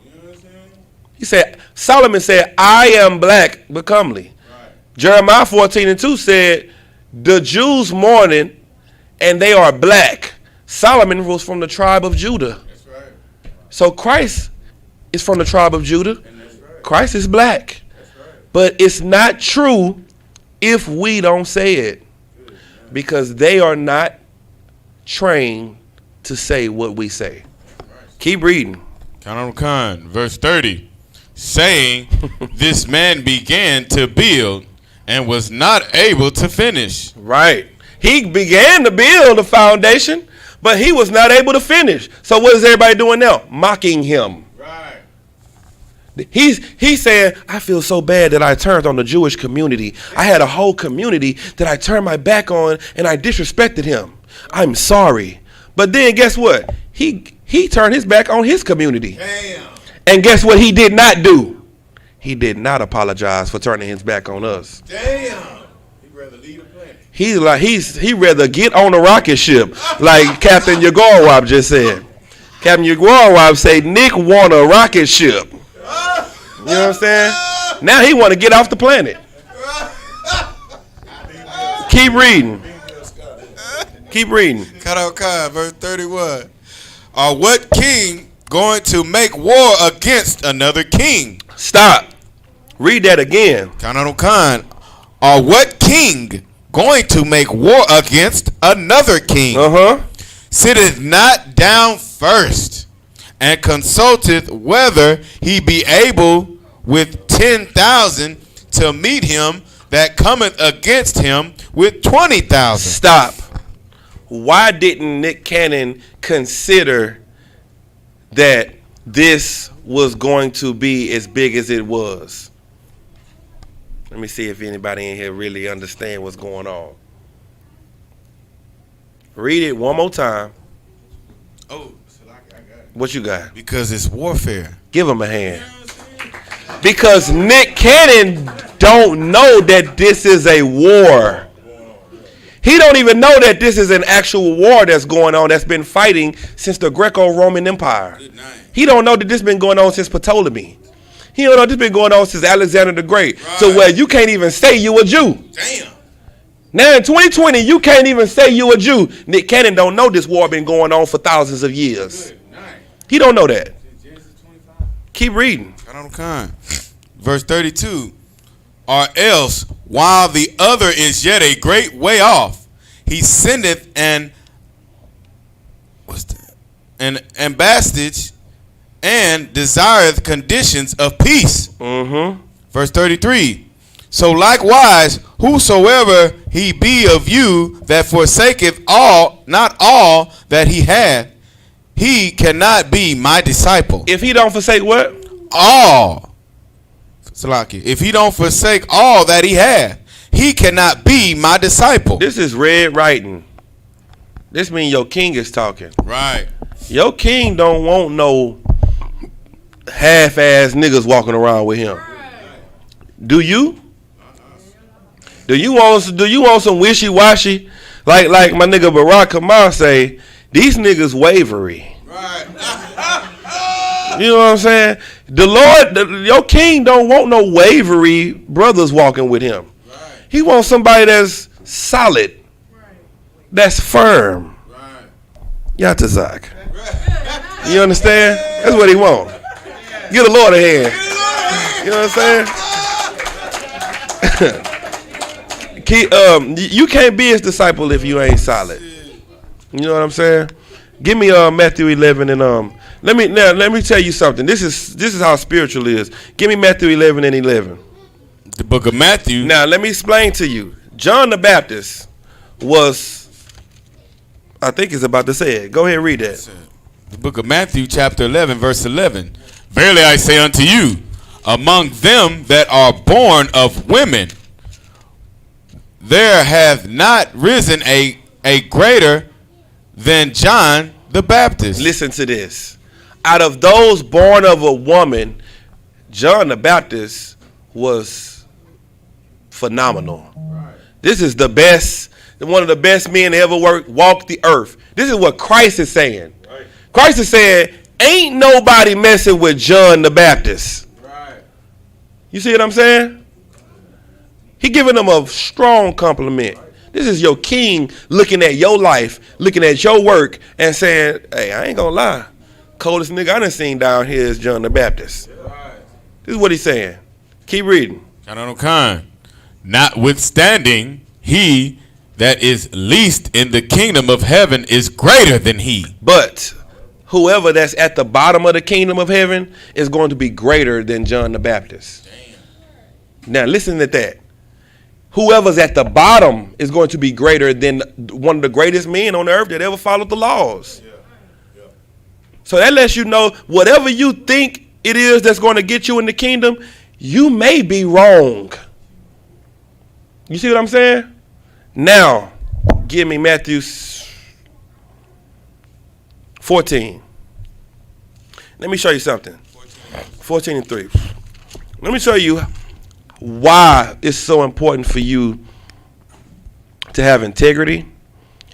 He said, Solomon said, I am black but comely. Right. Jeremiah 14:2 said, the Jews mourning and they are black. Solomon was from the tribe of Judah. That's right. So Christ is from the tribe of Judah. Right. Christ is black. Right. But it's not true if we don't say it. Because they are not trained to say what we say. Keep reading. Count on Khan, verse 30. Saying, this man began to build and was not able to finish. Right. He began to build a foundation, but he was not able to finish. So what is everybody doing now? Mocking him. Right. He's saying, I feel so bad that I turned on the Jewish community. I had a whole community that I turned my back on and I disrespected him. I'm sorry. But then guess what? He turned his back on his community. Damn. And guess what he did not do? He did not apologize for turning his back on us. Damn. He'd rather lead a planet. He rather get on a rocket ship, like Captain Yagorwab just said. Captain Yagorwab said Nick want a rocket ship. You know what I'm saying? Now he want to get off the planet. Keep reading. Keep reading. Cut out verse 31. Or what king going to make war against another king? Stop. Read that again. Count on Khan. Or what king going to make war against another king? Sitteth not down first and consulteth whether he be able with 10,000 to meet him that cometh against him with 20,000. Stop. Why didn't Nick Cannon consider that this was going to be as big as it was? Let me see if anybody in here really understand what's going on. Read it one more time. Oh, I got it. What you got? Because it's warfare. Give him a hand. Because Nick Cannon don't know that this is a war. He don't even know that this is an actual war that's going on, that's been fighting since the Greco-Roman Empire. He don't know that this been going on since Ptolemy. He don't know this been going on since Alexander the Great. Right. So where you can't even say you a Jew. Damn. Now in 2020, you can't even say you a Jew. Nick Cannon don't know this war been going on for thousands of years. He don't know that. Keep reading. Verse 32. Or else, while the other is yet a great way off, he sendeth an ambassage and desireth conditions of peace. Verse 33. So likewise, whosoever he be of you that forsaketh all, not all that he hath, he cannot be my disciple. If he don't forsake what? All. Salaki. If he don't forsake all that he hath, he cannot be my disciple. This is red writing. This means your king is talking. Right. Your king don't want no half-ass niggas walking around with him. Do you? Do you want some wishy-washy? Like my nigga Barack Kamal say, these niggas wavery. Right. You know what I'm saying? The Lord, your king don't want no wavery brothers walking with him. Right. He wants somebody that's solid, right, that's firm. Right. Yatazak. Right. You understand? That's what he want. Get the Lord a hand. You know what I'm saying? You can't be his disciple if you ain't solid. You know what I'm saying? Give me Matthew 11 and let me tell you something. This is how spiritual it is. Give me Matthew 11 and 11. The book of Matthew. Now let me explain to you. John the Baptist was, I think it's about to say it. Go ahead and read that. The book of Matthew chapter 11 verse 11. Verily I say unto you, among them that are born of women, there hath not risen a greater than John the Baptist. Listen to this. Out of those born of a woman, John the Baptist was phenomenal. Right. This is the best, one of the best men to ever walk the earth. This is what Christ is saying. Right. Christ is saying, ain't nobody messing with John the Baptist. Right. You see what I'm saying? He giving them a strong compliment. This is your king looking at your life, looking at your work, and saying, hey, I ain't gonna lie. Coldest nigga I done seen down here is John the Baptist. Right. This is what he's saying. Keep reading. Notwithstanding, he that is least in the kingdom of heaven is greater than he. But whoever that's at the bottom of the kingdom of heaven is going to be greater than John the Baptist. Damn. Now listen to that. Whoever's at the bottom is going to be greater than one of the greatest men on earth that ever followed the laws. Yeah. Yeah. So that lets you know whatever you think it is that's going to get you in the kingdom, you may be wrong. You see what I'm saying? Now, give me Matthew 14. Let me show you something. 14 and 3. Let me show you why it's so important for you to have integrity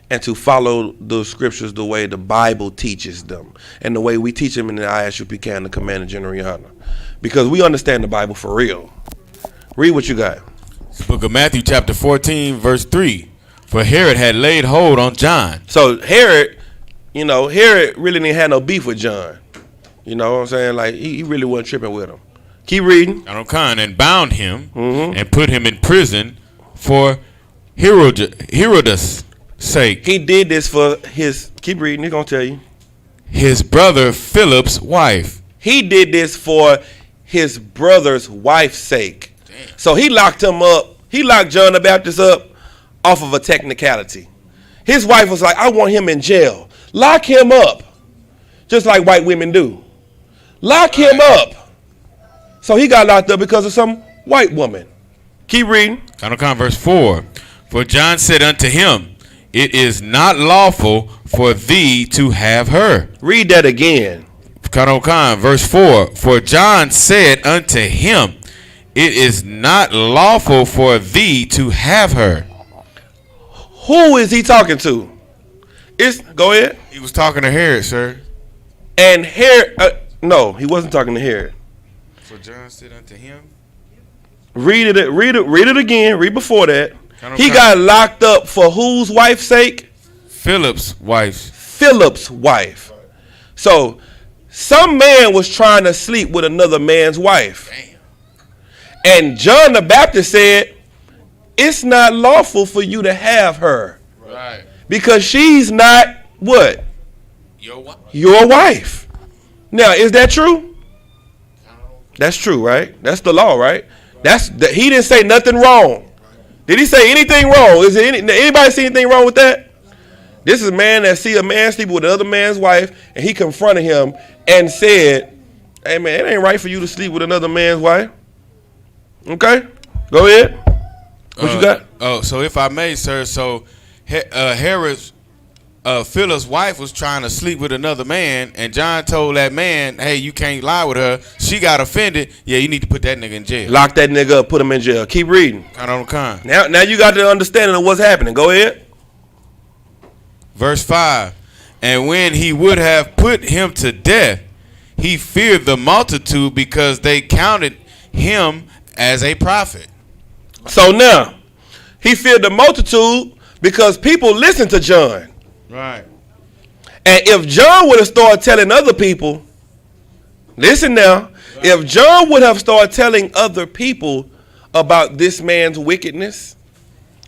and to follow the scriptures the way the Bible teaches them and the way we teach them in the Isupk and the Command of General Yohana. Because we understand the Bible for real. Read what you got. It's the book of Matthew chapter 14 verse 3. For Herod had laid hold on John. So Herod really didn't have no beef with John. You know what I'm saying? Like he really wasn't tripping with him. Keep reading. And bound him and put him in prison for Herod's sake. He did this for his, keep reading, he's going to tell you. His brother Philip's wife. He did this for his brother's wife's sake. Damn. So he locked him up. He locked John the Baptist up off of a technicality. His wife was like, I want him in jail. Lock him up. Just like white women do. Lock him up. So he got locked up because of some white woman. Keep reading. Verse 4. For John said unto him, it is not lawful for thee to have her. Read that again. Verse 4. For John said unto him, it is not lawful for thee to have her. Who is he talking to? Go ahead. He was talking to Herod, sir. And Herod, no, he wasn't talking to Herod. For John said unto him. Read it again. Read before that. He got locked up for whose wife's sake? Philip's wife. Philip's wife. So some man was trying to sleep with another man's wife. Damn. And John the Baptist said, it's not lawful for you to have her. Right. Because she's not what? Your wife. Now, is that true? That's true, right? That's the law, right? He didn't say nothing wrong. Did he say anything wrong? Is there anybody see anything wrong with that? This is a man that see a man sleeping with another man's wife, and he confronted him and said, hey, man, it ain't right for you to sleep with another man's wife. Okay? Go ahead. What you got? Oh, so if I may, sir, so Herod's Philip's wife was trying to sleep with another man, and John told that man, hey, you can't lie with her. She got offended. Yeah, you need to put that nigga in jail. Lock that nigga up, put him in jail. Keep reading. Now you got the understanding of what's happening. Go ahead. Verse 5. And when he would have put him to death, he feared the multitude because they counted him as a prophet. So now, he feared the multitude because people listened to John. Right. And if John would have started telling other people, listen now, if John would have started telling other people about this man's wickedness,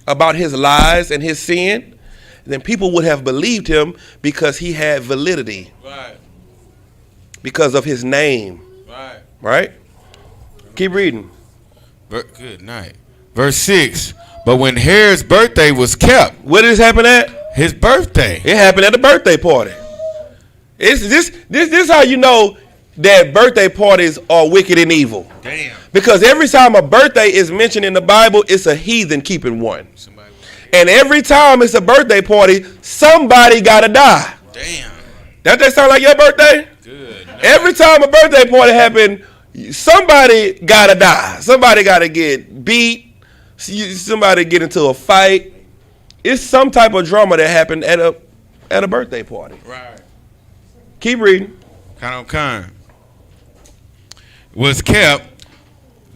about his lies and his sin, then people would have believed him because he had validity. Right. Because of his name. Right. Right? Keep reading. Good night. Verse 6. But when Herod's birthday was kept. Where did this happen at? His birthday. It happened at a birthday party. This how you know that birthday parties are wicked and evil. Damn. Because every time a birthday is mentioned in the Bible, it's a heathen keeping one. And every time it's a birthday party, somebody gotta die. Damn. That sound like your birthday? Good. Every time a birthday party happen, somebody gotta die. Somebody gotta get beat. Somebody get into a fight. It's some type of drama that happened at a birthday party. Right. Keep reading. Kind. Was kept,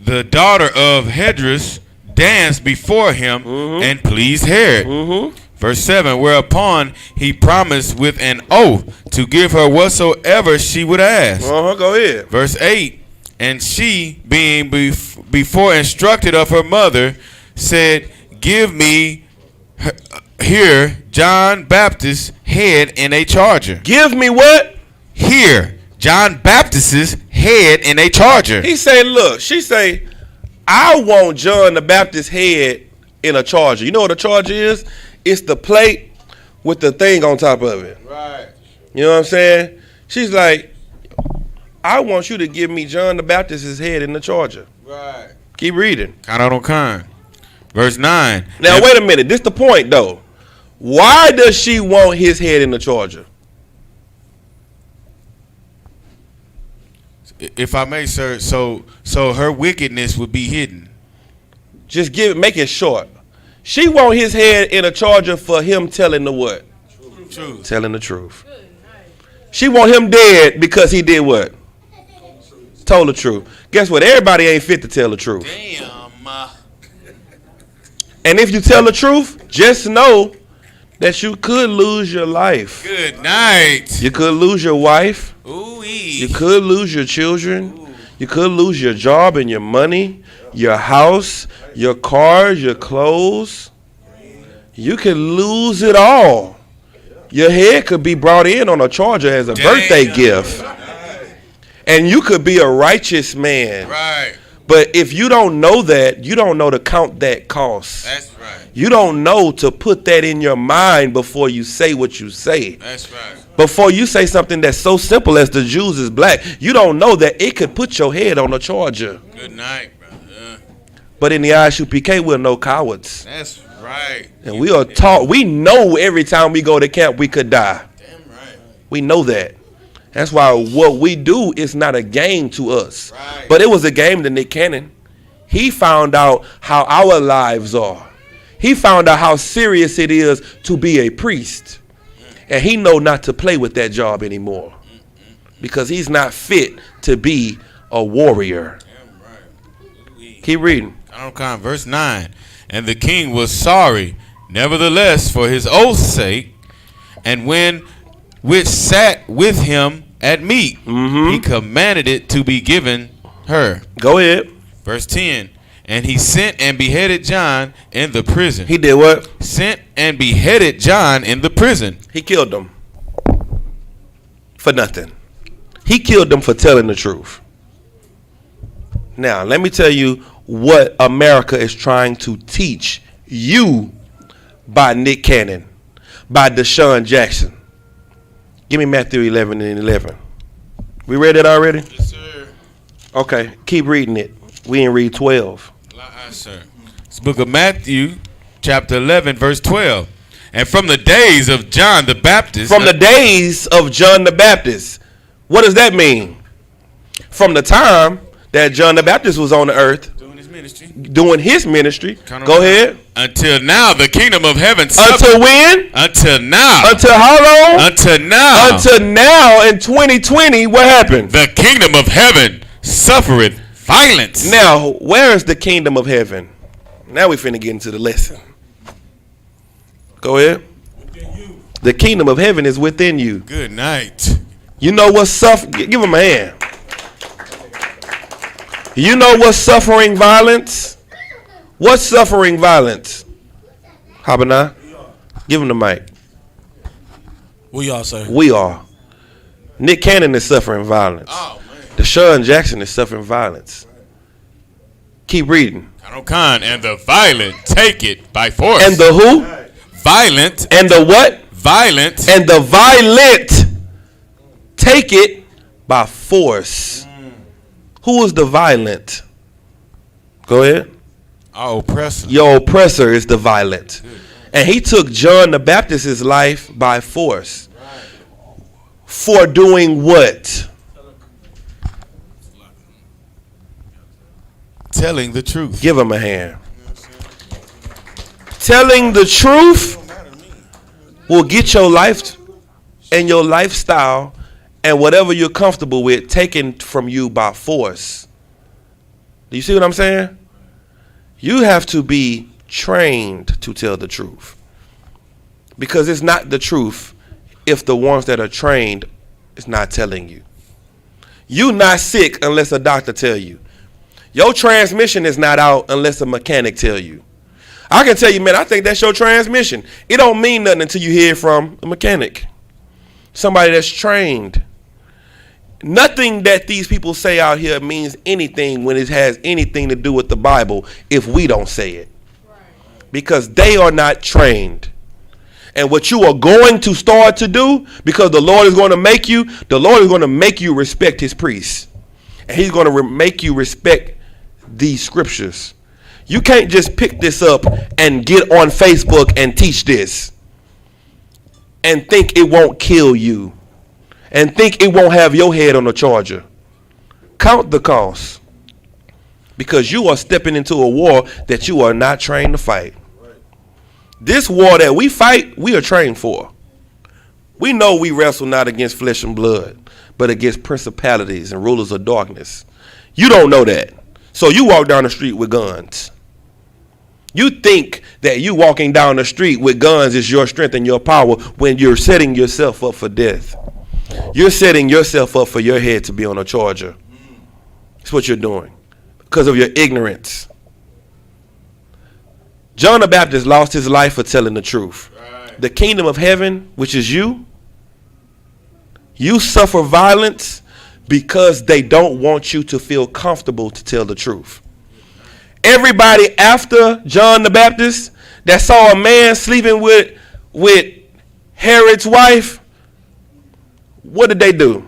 the daughter of Hedras danced before him and pleased Herod. Verse 7, whereupon he promised with an oath to give her whatsoever she would ask. Go ahead. Verse 8, and she, being before instructed of her mother, said, give me here John Baptist's head in a charger. Give me what? Here, John Baptist's head in a charger. He say, look, she say, I want John the Baptist's head in a charger. You know what a charger is? It's the plate with the thing on top of it. Right. You know what I'm saying? She's like, I want you to give me John the Baptist's head in the charger. Right. Keep reading. Kind. Verse 9. Now, wait a minute. This the point, though. Why does she want his head in the charger? If I may, sir, so her wickedness would be hidden. Just make it short. She want his head in a charger for him telling the what? Truth. Telling the truth. She want him dead because he did what? Told the truth. Guess what? Everybody ain't fit to tell the truth. Damn. And if you tell the truth, just know that you could lose your life. Good night. You could lose your wife. Ooh-wee. You could lose your children. Ooh. You could lose your job and your money, your house, your cars, your clothes. You could lose it all. Your head could be brought in on a charger as a birthday gift. And you could be a righteous man. Right. But if you don't know that, you don't know to count that cost. That's right. You don't know to put that in your mind before you say what you say. That's right. Before you say something that's so simple as the Jews is black, you don't know that it could put your head on a charger. Good night, brother. But in the Isupk, we're no cowards. That's right. And we are taught, we know every time we go to camp we could die. Damn right. We know that. That's why what we do is not a game to us. Right. But it was a game to Nick Cannon. He found out how our lives are. He found out how serious it is to be a priest. And he know not to play with that job anymore. Because he's not fit to be a warrior. Damn right. Keep reading. Verse 9. And the king was sorry, nevertheless, for his oath's sake, and when which sat with him at meat, he commanded it to be given her. Go ahead. Verse 10. And he sent and beheaded John in the prison. He did what? Sent and beheaded John in the prison. He killed them for nothing. He killed them for telling the truth. Now, let me tell you what America is trying to teach you by Nick Cannon, by Deshaun Jackson. Give me Matthew 11 and 11. We read it already? Yes, sir. Okay, keep reading it. We didn't read 12. Yes, sir. It's book of Matthew, chapter 11, verse 12. And from the days of John the Baptist. From the days of John the Baptist. What does that mean? From the time that John the Baptist was on the earth. Doing his ministry. Go ahead. Until now, the kingdom of heaven. Until when? Until now. Until how long? Until now. Until now in 2020, what happened? The kingdom of heaven suffereth violence. Now, where is the kingdom of heaven? Now we finna get into the lesson. Go ahead. The kingdom of heaven is within you. Good night. You know what's suffering? Give him a hand. You know what's suffering violence? What's suffering violence? Habana, give him the mic. We all, sir. We are. Nick Cannon is suffering violence. Oh, man. Deshaun Jackson is suffering violence. Keep reading. Khan and the violent take it by force. And the who? Violent. And the what? Violent. And the violent take it by force. Who is the violent? Go ahead. Our oppressor. Your oppressor is the violent. And he took John the Baptist's life by force. For doing what? Telling the truth. Give him a hand. Telling the truth will get your life and your lifestyle and whatever you're comfortable with taken from you by force. Do you see what I'm saying? You have to be trained to tell the truth. Because it's not the truth if the ones that are trained is not telling you. You not sick unless a doctor tell you. Your transmission is not out unless a mechanic tell you. I can tell you, man, I think that's your transmission. It don't mean nothing until you hear from a mechanic. Somebody that's trained. Nothing that these people say out here means anything when it has anything to do with the Bible if we don't say it. Because they are not trained. And what you are going to start to do, because the Lord is going to make you respect his priests. And he's going to make you respect these scriptures. You can't just pick this up and get on Facebook and teach this and think it won't kill you and think it won't have your head on the charger. Count the cost, because you are stepping into a war that you are not trained to fight. This war that we fight, we are trained for. We know we wrestle not against flesh and blood, but against principalities and rulers of darkness. You don't know that. So you walk down the street with guns. You think that you walking down the street with guns is your strength and your power when you're setting yourself up for death. You're setting yourself up for your head to be on a charger. That's what you're doing because of your ignorance. John the Baptist lost his life for telling the truth. Right. The kingdom of heaven, which is you suffer violence because they don't want you to feel comfortable to tell the truth. Everybody after John the Baptist that saw a man sleeping with Herod's wife, what did they do?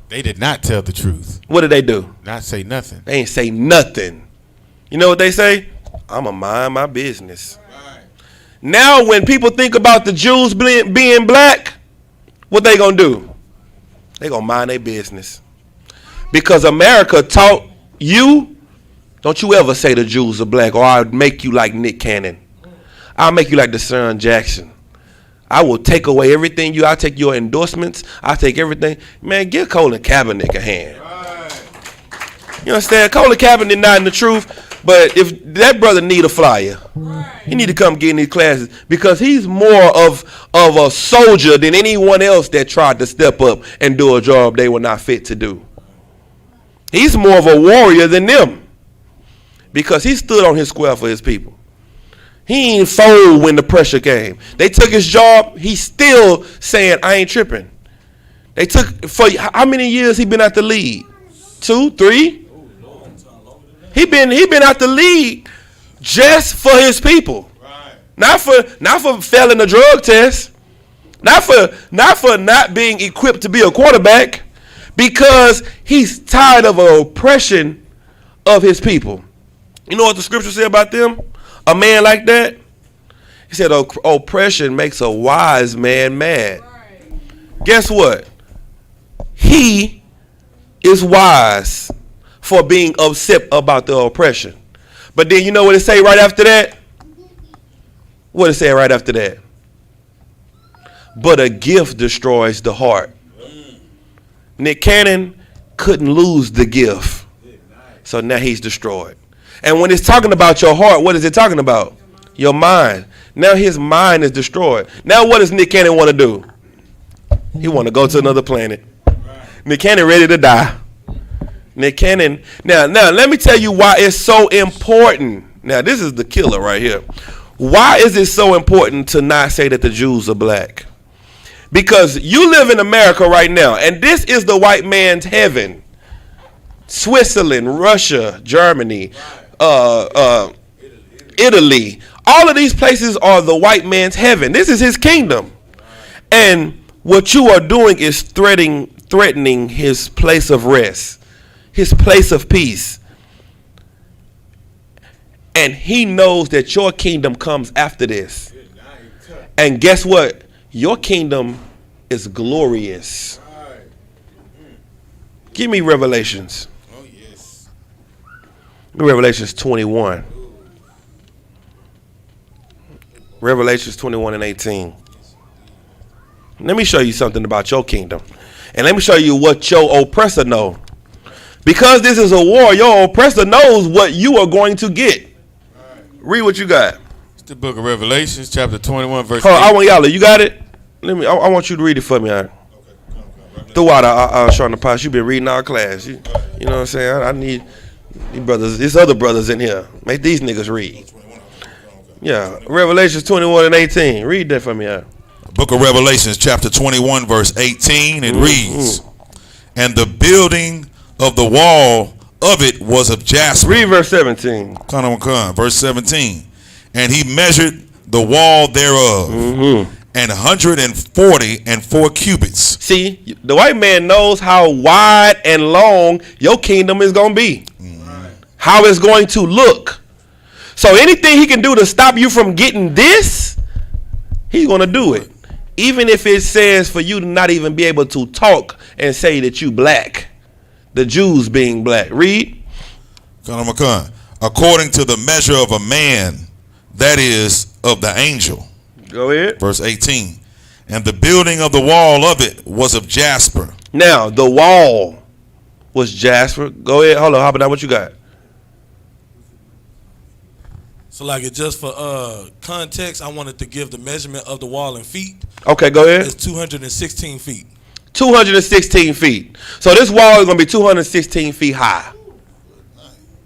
They did not tell the truth. What did they do? Not say nothing. They ain't say nothing. You know what they say? I'm going to mind my business. Right. Now when people think about the Jews being black, what they going to do? They going to mind their business. Because America taught you, don't you ever say the Jews are black, or I'll make you like Nick Cannon. I'll make you like Deshaun Jackson. I will take away everything I'll take your endorsements. I'll take everything. Man, give Colin Kaepernick a hand. Right. You understand? Colin Kaepernick not in the truth, but if that brother need a flyer, he need to come get in these classes because he's more of a soldier than anyone else that tried to step up and do a job they were not fit to do. He's more of a warrior than them because he stood on his square for his people. He ain't fold when the pressure came. They took his job. He's still saying, I ain't tripping. They took, for how many years he been at the league? 2, 3? He been out the league just for his people. Right. Not for failing a drug test. Not for not being equipped to be a quarterback. Because he's tired of an oppression of his people. You know what the scripture said about them? A man like that? He said oppression makes a wise man mad. Right. Guess what? He is wise for being upset about the oppression. But then you know what it say right after that? What it say right after that? But a gift destroys the heart. Nick Cannon couldn't lose the gift. So now he's destroyed. And when it's talking about your heart, what is it talking about? Your mind. Now his mind is destroyed. Now what does Nick Cannon want to do? He want to go to another planet. Nick Cannon ready to die. Nick Cannon. Now let me tell you why it's so important. Now this is the killer right here. Why is it so important to not say that the Jews are black? Because you live in America right now, and this is the white man's heaven. Switzerland, Russia, Germany, Italy. All of these places are the white man's heaven. This is his kingdom. And what you are doing is threatening his place of rest, his place of peace. And he knows that your kingdom comes after this. And guess what? Your kingdom is glorious. Give me Revelations. Oh, yes. Revelations 21. Revelations 21 and 18. Let me show you something about your kingdom. And let me show you what your oppressor knows. Because this is a war, your oppressor knows what you are going to get. Read what you got. It's the book of Revelations, chapter 21, verse 8. Hold on, I want y'all, you got it? I want you to read it for me. Throughout Sean the Potts, you've been reading our class. You know what I'm saying? I need these brothers, these other brothers in here. Make these niggas read. Yeah, Revelations 21 and 18. Read that for me. Book of Revelations, chapter 21, verse 18. It reads, and the building of the wall of it was of jasper. Read verse 17. Verse 17. And he measured the wall thereof, and 144 cubits. See, the white man knows how wide and long your kingdom is going to be. How it's going to look. So anything he can do to stop you from getting this, he's going to do it. Even if it says for you to not even be able to talk and say that you black. The Jews being black. Read. According to the measure of a man, that is, of the angel. Go ahead. Verse 18. And the building of the wall of it was of jasper. Now, the wall was jasper. Go ahead. Hold on. Hop down. What you got? So like it just for context, I wanted to give the measurement of the wall in feet. Okay, go ahead. It's 216 feet. 216 feet. So this wall is going to be 216 feet high.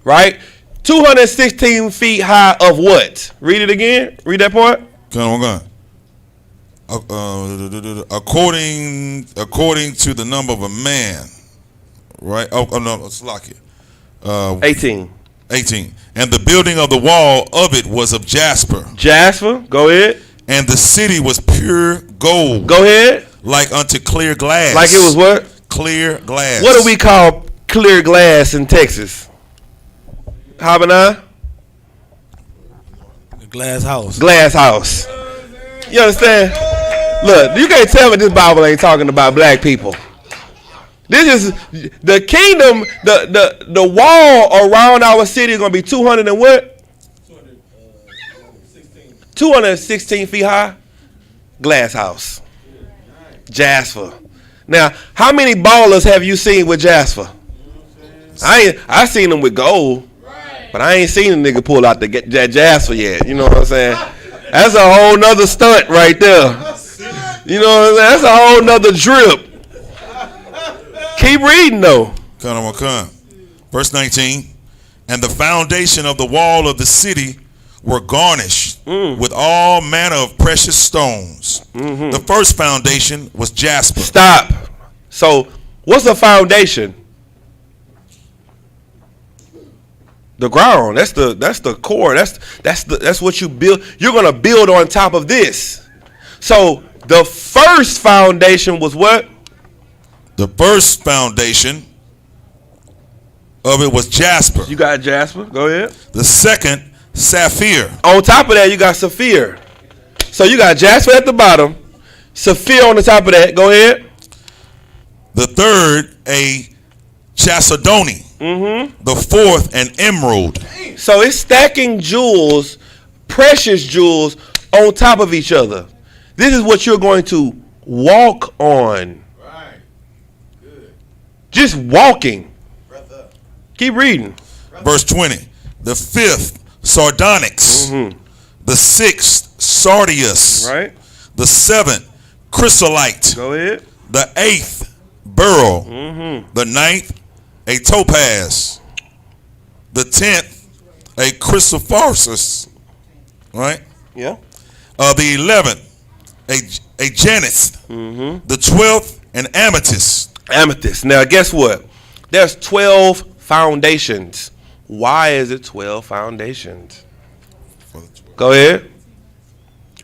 Right? 216 feet high of what? Read it again. Read that part. According to the number of a man. Right? No, Slovakia. 18. 18. And the building of the wall of it was of jasper. Jasper. Go ahead. And the city was pure gold. Go ahead. Like unto clear glass. Like it was what? Clear glass. What do we call clear glass in Texas? Habanah? The glass house. Glass house. You understand? Look, you can't tell me this Bible ain't talking about black people. This is the kingdom, the wall around our city is gonna be 200 and what? 216 feet high. Glass house. Jasper. Now, how many ballers have you seen with jasper? I seen them with gold, but I ain't seen a nigga pull out that jasper yet. You know what I'm saying? That's a whole nother stunt right there. You know what I'm saying? That's a whole nother drip. Keep reading though. Verse 19. And the foundation of the wall of the city were garnished with all manner of precious stones. The first foundation was jasper. Stop. So what's the foundation? The ground. That's the core. That's what you build. You're gonna build on top of this. So the first foundation was what? The first foundation of it was jasper. You got jasper. Go ahead. The second, sapphire. On top of that, you got sapphire. So you got jasper at the bottom, sapphire on the top of that. Go ahead. The third, a chalcedony. The fourth, an emerald. So it's stacking jewels, precious jewels, on top of each other. This is what you're going to walk on. Right. Good. Just walking. Keep reading. Verse 20. The fifth, sardonyx. The 6th, sardius. Right. The 7th, chrysolite. Go ahead. The 8th, beryl. Mm-hmm. The 9th, a topaz. The 10th, a chrysoprasus. Right? Yeah. The 11th, a jacinth. Mm-hmm. The 12th, an amethyst. Amethyst. Now, guess what? There's 12 foundations. Why is it 12 foundations? Go ahead.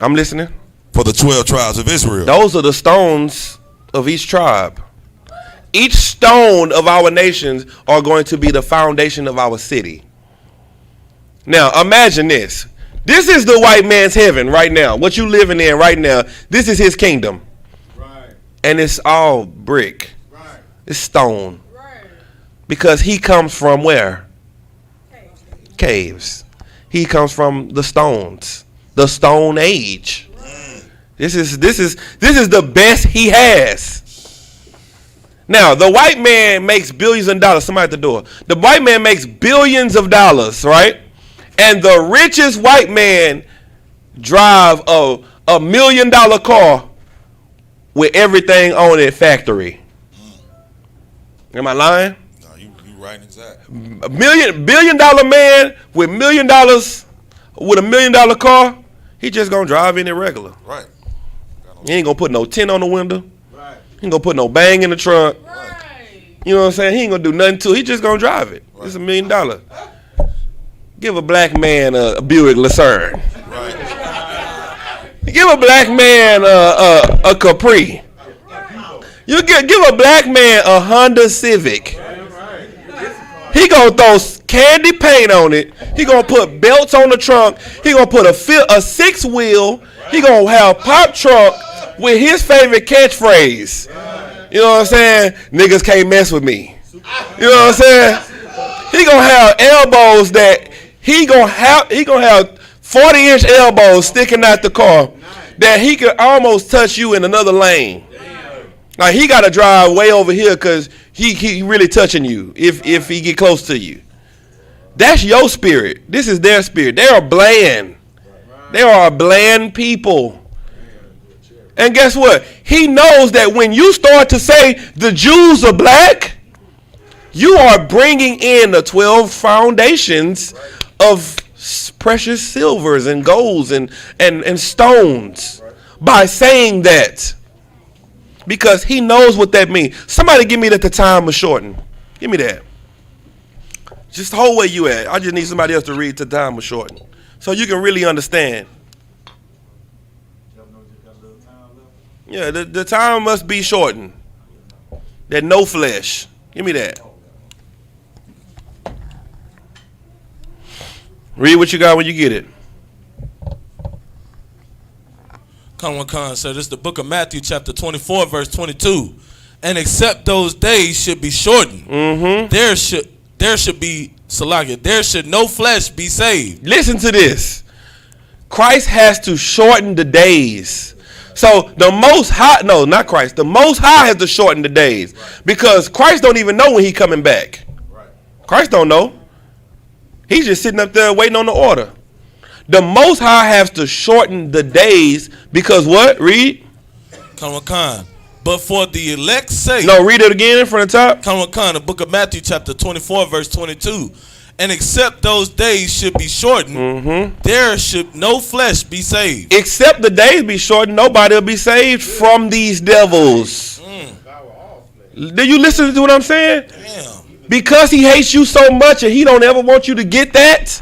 I'm listening. For the 12 tribes of Israel. Those are the stones of each tribe. Each stone of our nations are going to be the foundation of our city. Now, imagine this. This is the white man's heaven right now. What you living in right now, this is his kingdom. Right. And it's all brick. Right. It's stone. Right. Because he comes from where? Caves. He comes from the stones. The Stone Age. This is the best he has. Now, the white man makes billions of dollars. Somebody at the door. The white man makes billions of dollars, right? And the richest white man drive a $1 million car with everything on it factory. Am I lying? No, you right exactly. Billion dollar man with $1 million with $1 million car, he just gonna drive in it regular. Right. He ain't gonna put no tint on the window. Right. He ain't gonna put no bang in the trunk. Right. You know what I'm saying? He ain't gonna do nothing to it. He just gonna drive it. It's $1 million. Give a black man a Buick Lucerne. Right. Give a black man a Capri. You give a black man a Honda Civic. He gonna throw candy paint on it. He gonna put belts on the trunk. He gonna put a 6-wheel. He gonna have pop trunk with his favorite catchphrase. You know what I'm saying? Niggas can't mess with me. You know what I'm saying? He gonna have elbows that he gonna have 40-inch elbows sticking out the car that he could almost touch you in another lane. Like he gotta drive way over here because he really touching you if he get close to you. That's your spirit. This is their spirit. They are bland. They are a bland people. And guess what? He knows that when you start to say the Jews are black, you are bringing in the 12 foundations of precious silvers and golds and stones by saying that. Because he knows what that means. Somebody give me that the time was shortened. Give me that. Just hold where you at. I just need somebody else to read the time was shortened. So you can really understand. Yeah, the time must be shortened. That no flesh. Give me that. Read what you got when you get it. Come on, Khan, sir. This is the book of Matthew, chapter 24, verse 22. And except those days should be shortened, there should be Salakia. There should no flesh be saved. Listen to this. Christ has to shorten the days. So the Most High, no, not Christ. The Most High has to shorten the days because Christ don't even know when he coming back. Christ don't know. He's just sitting up there waiting on the order. The Most High has to shorten the days because what? Read. Come on, Khan. But for the elect's sake. No, read it again from the top. Come on, Khan. The book of Matthew, chapter 24, verse 22. And except those days should be shortened, there should no flesh be saved. Except the days be shortened, nobody will be saved from these devils. Do you listen to what I'm saying? Damn. Because he hates you so much and he don't ever want you to get that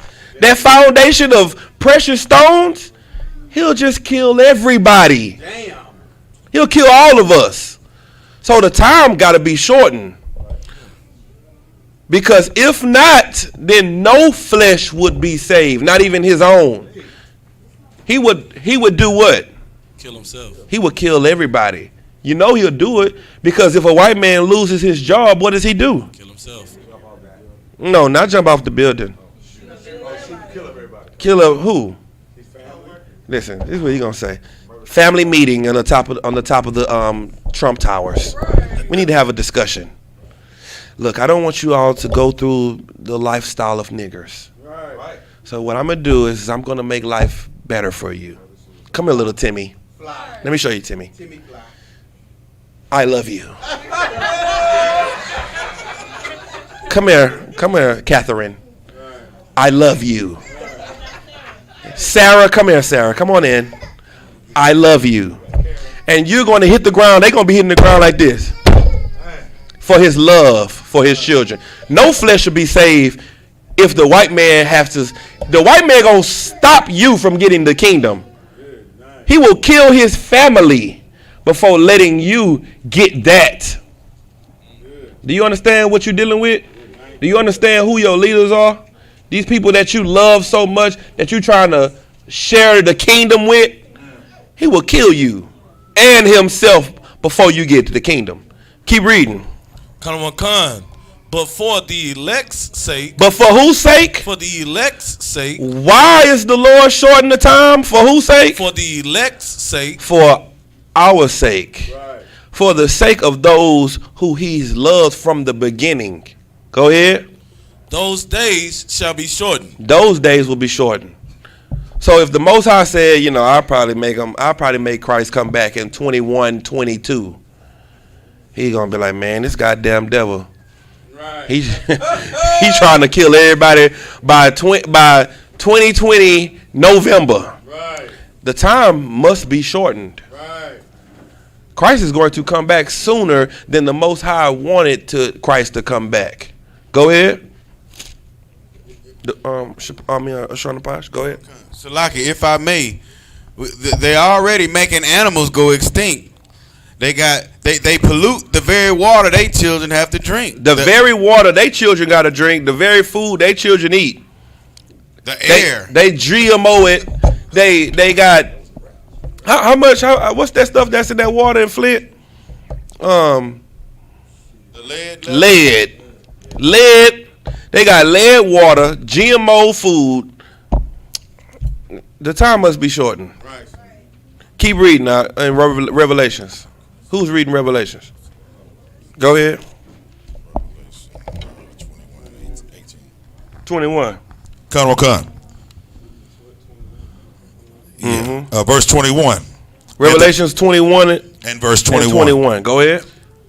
foundation of precious stones, he'll just kill everybody. Damn. He'll kill all of us. So the time got to be shortened. Because if not, then no flesh would be saved, not even his own. He would do what? Kill himself. He would kill everybody. You know he'll do it because if a white man loses his job, what does he do? Kill himself. No, not jump off the building. Kill up who? Listen, this is what he's gonna say. Family meeting on the top of the Trump Towers. We need to have a discussion. Look, I don't want you all to go through the lifestyle of niggers. So what I'm gonna do is I'm gonna make life better for you. Come here, little Timmy. Let me show you, Timmy. I love you. Come here, Catherine. I love you. Sarah, come here, Sarah. Come on in. I love you. And you're going to hit the ground. They're going to be hitting the ground like this. For his love for his children. No flesh should be saved if the white man has to. The white man going to stop you from getting the kingdom. He will kill his family before letting you get that. Do you understand what you're dealing with? Do you understand who your leaders are? These people that you love so much that you're trying to share the kingdom with, he will kill you and himself before you get to the kingdom. Keep reading. Khan. But for the elect's sake. But for whose sake? For the elect's sake. Why is the Lord shortening the time? For whose sake? For the elect's sake. For our sake. Right. For the sake of those who he's loved from the beginning. Go ahead. Those days shall be shortened. Those days will be shortened. So if the Most High said, you know, I'll probably make Christ come back in 21-22. He's gonna be like, man, this goddamn devil. Right. He's trying to kill everybody by 2020 November. Right. The time must be shortened. Right. Christ is going to come back sooner than the Most High wanted Christ to come back. Go ahead. Shana Posh, go ahead. Salaki, if I may, they're already making animals go extinct. They pollute the very water they children have to drink. The very water they children got to drink. The very food they children eat. The air. They GMO it. They got how much? What's that stuff that's in that water in Flint? The lead. They got lead water, GMO food. The time must be shortened. Right. Keep reading now in Revelations. Who's reading Revelations? Go ahead. 21. Khan. Yeah. Verse 21. Revelations 21 and verse 21. 21. Go ahead.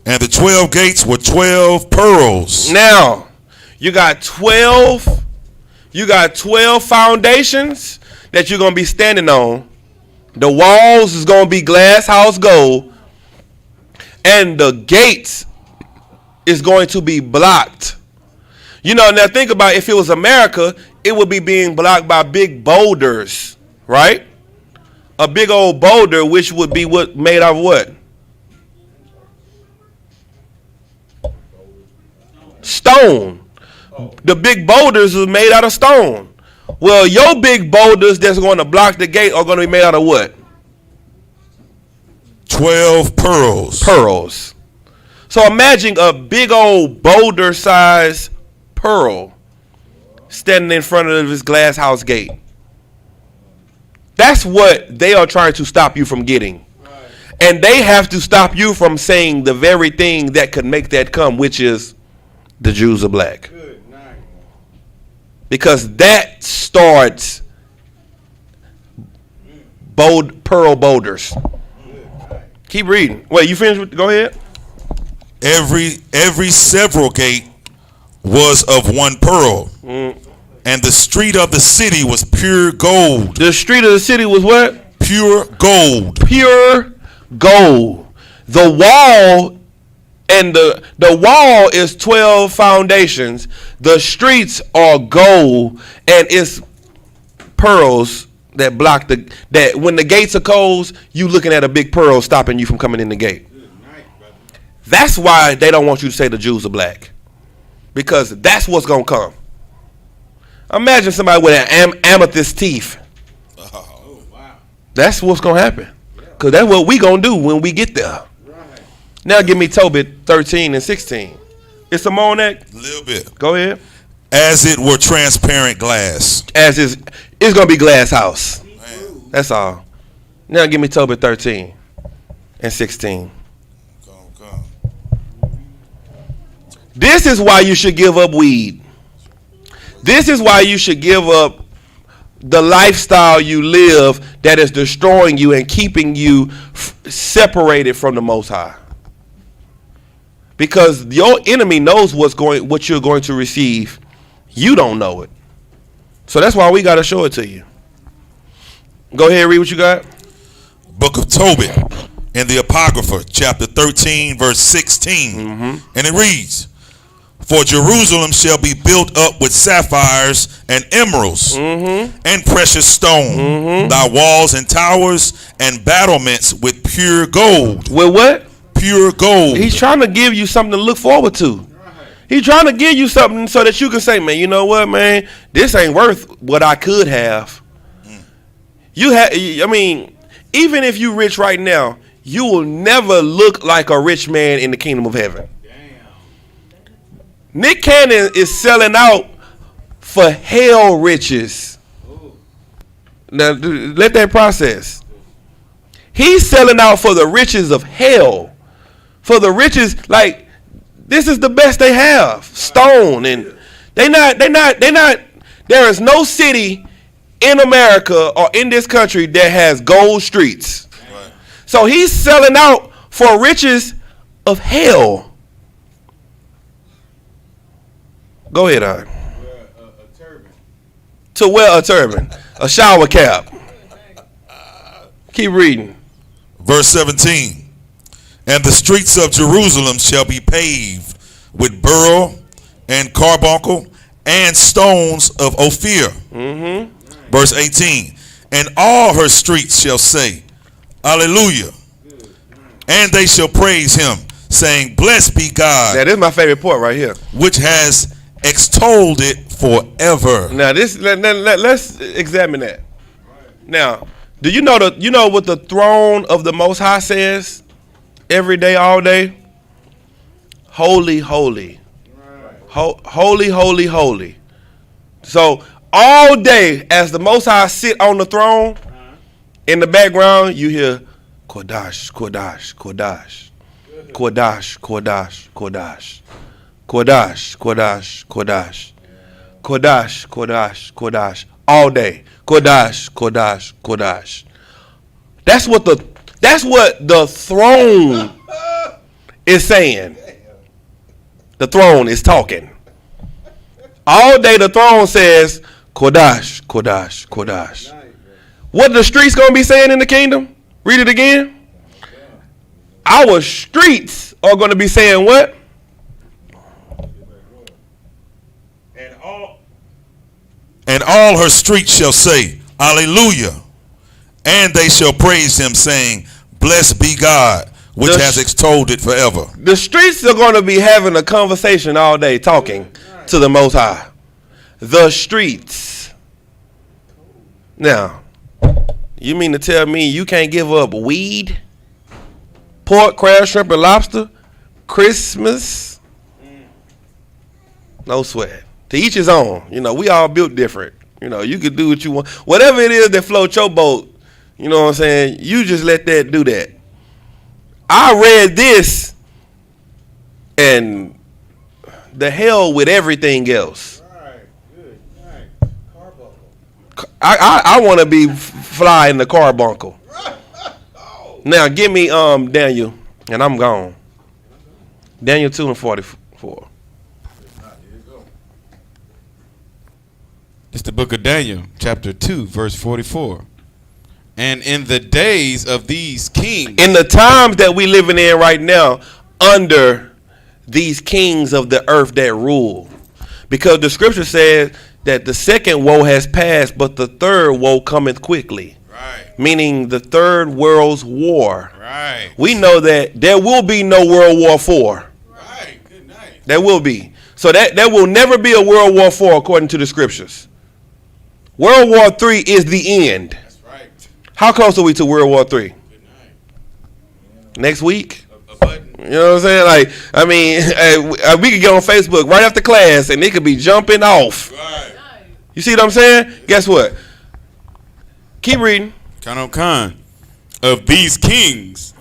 And the 12 gates were 12 pearls. Now, you got 12 foundations that you're going to be standing on. The walls is going to be glass house gold. And the gates is going to be blocked. You know, now think about if it was America, it would be being blocked by big boulders, right? A big old boulder, which would be made of what? Stone. The big boulders are made out of stone. Well, your big boulders that's going to block the gate are going to be made out of what? 12 pearls. Pearls. So imagine a big old boulder size pearl standing in front of this glass house gate. That's what they are trying to stop you from getting. Right. And they have to stop you from saying the very thing that could make that come, which is the Jews are black. Good night. Because that starts pearl boulders. Keep reading. Wait, you finished? Go ahead. Every several gate was of one pearl. And the street of the city was pure gold. The street of the city was what? Pure gold. Pure gold. The wall and the wall is 12 foundations. The streets are gold, and it's pearls that block that when the gates are closed, you looking at a big pearl stopping you from coming in the gate. That's why they don't want you to say the Jews are black, because that's what's gonna come. Imagine somebody with an amethyst teeth. Oh, wow. That's what's gonna happen, because that's what we gonna do when we get there. Right. Now give me Tobit 13 and 16. It's some more on that? A little bit. Go ahead. As it were transparent glass. It's gonna be glass house. Man. That's all. Now give me Tobit 13 and 16. Come. This is why you should give up weed. This is why you should give up the lifestyle you live that is destroying you and keeping you separated from the Most High. Because your enemy knows what you're going to receive. You don't know it. So that's why we got to show it to you. Go ahead, read what you got. Book of Tobit in the Apocrypha, chapter 13, verse 16. And it reads, For Jerusalem shall be built up with sapphires and emeralds and precious stone, thy walls and towers and battlements with pure gold. With what? Pure gold. He's trying to give you something to look forward to. He's trying to give you something so that you can say, man, you know what, man? This ain't worth what I could have. Even if you rich right now, you will never look like a rich man in the kingdom of heaven. Nick Cannon is selling out for hell riches. Now, let that process. He's selling out for the riches of hell. For the riches, like, this is the best they have. Stone. And they not, there is no city in America or in this country that has gold streets. Right. So he's selling out for riches of hell. Go ahead, I. A turban. To wear a turban, a shower cap. Keep reading. Verse 17. And the streets of Jerusalem shall be paved with beryl and carbuncle and stones of Ophir. Verse 18. And all her streets shall say, Hallelujah. And they shall praise him, saying, Blessed be God. Now, this is my favorite part right here. Which has extolled it forever. Now, let's examine that. Now, do you know what the throne of the Most High says every day, all day? Holy, holy. Holy, holy, holy. So, all day, as the Most High sit on the throne, in the background, you hear Kodash, Kodash, Kodash. Kodash, Kodash, Kodash. Kodash, Kodash, Kodash. Kodash, Kodash, Kodash. All day. Kodash, Kodash, Kodash. That's what the throne is saying. The throne is talking. All day the throne says, Kodash, Kodash, Kodash. What the streets gonna be saying in the kingdom? Read it again. Our streets are gonna be saying what? And all her streets shall say, Hallelujah. And they shall praise him, saying, Blessed be God, which has extolled it forever. The streets are going to be having a conversation all day, talking to the Most High. The streets. Now, you mean to tell me you can't give up weed, pork, crab, shrimp, and lobster, Christmas? No sweat. To each his own. You know, we all built different. You know, you could do what you want. Whatever it is that floats your boat, you know what I'm saying? You just let that do that. I read this and the hell with everything else. All right, good. All right. Carbuncle. I want to be flying the carbuncle. Now give me Daniel, and I'm gone. Daniel 2:44. It's the book of Daniel, chapter 2, verse 44. And in the days of these kings. In the times that we living in right now, under these kings of the earth that rule. Because the scripture says that the second woe has passed, but the third woe cometh quickly. Right. Meaning the third world's war. Right. We know that there will be no World War IV. Right. Good night. There will be. So that there will never be a World War IV according to the scriptures. World War III is the end. That's right. How close are we to World War III? Good night. Next week? A button. You know what I'm saying? Like, I mean, we could get on Facebook right after class and it could be jumping off. Right. You see what I'm saying? Guess what? Keep reading. Khan. Of these kings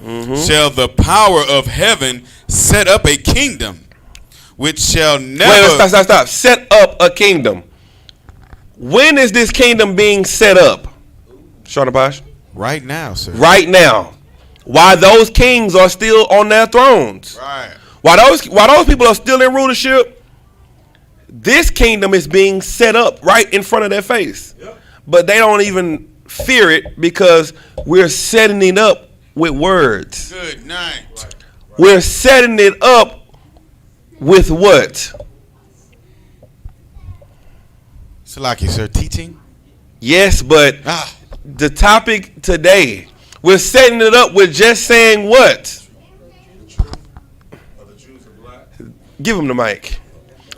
shall the power of heaven set up a kingdom which shall never. Wait, stop. Set up a kingdom. When is this kingdom being set up? Shanabash? Right now, sir. Right now. Why those kings are still on their thrones. Right. Why those people are still in rulership, this kingdom is being set up right in front of their face. Yep. But they don't even fear it because we're setting it up with words. Good night. Right. We're setting it up with what? Salaki, sir, teaching? Yes, but the topic today, we're setting it up with just saying what? Give him the mic.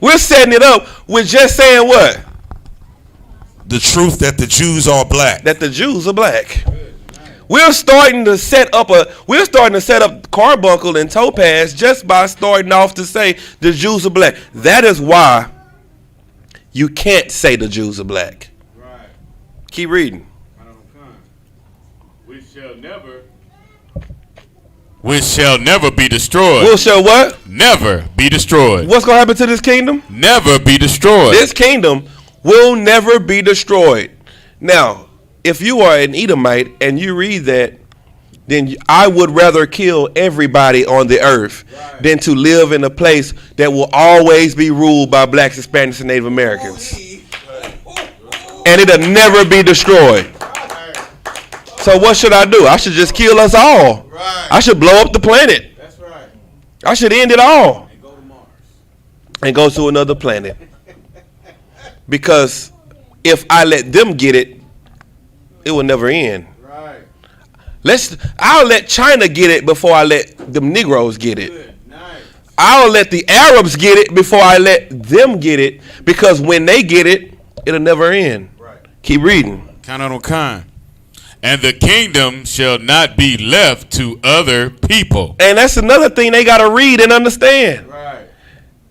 We're setting it up with just saying what? The truth that the Jews are black. That the Jews are black. We're starting to set up Carbuncle and Topaz just by starting off to say the Jews are black. That is why you can't say the Jews are black. Right. Keep reading. Which shall never be destroyed. Will shall what? Never be destroyed. What's going to happen to this kingdom? Never be destroyed. This kingdom will never be destroyed. Now, if you are an Edomite and you read that, then I would rather kill everybody on the earth than to live in a place that will always be ruled by blacks, Hispanics, and Native Americans. And it'll never be destroyed. So what should I do? I should just kill us all. I should blow up the planet. That's right. I should end it all. And go to Mars. And go to another planet. Because if I let them get it, it will never end. Right. I'll let China get it before I let them Negroes get it. Nice. I'll let the Arabs get it before I let them get it. Because when they get it, it'll never end. Right. Keep reading. Count on Khan. And the kingdom shall not be left to other people. And that's another thing they got to read and understand. Right.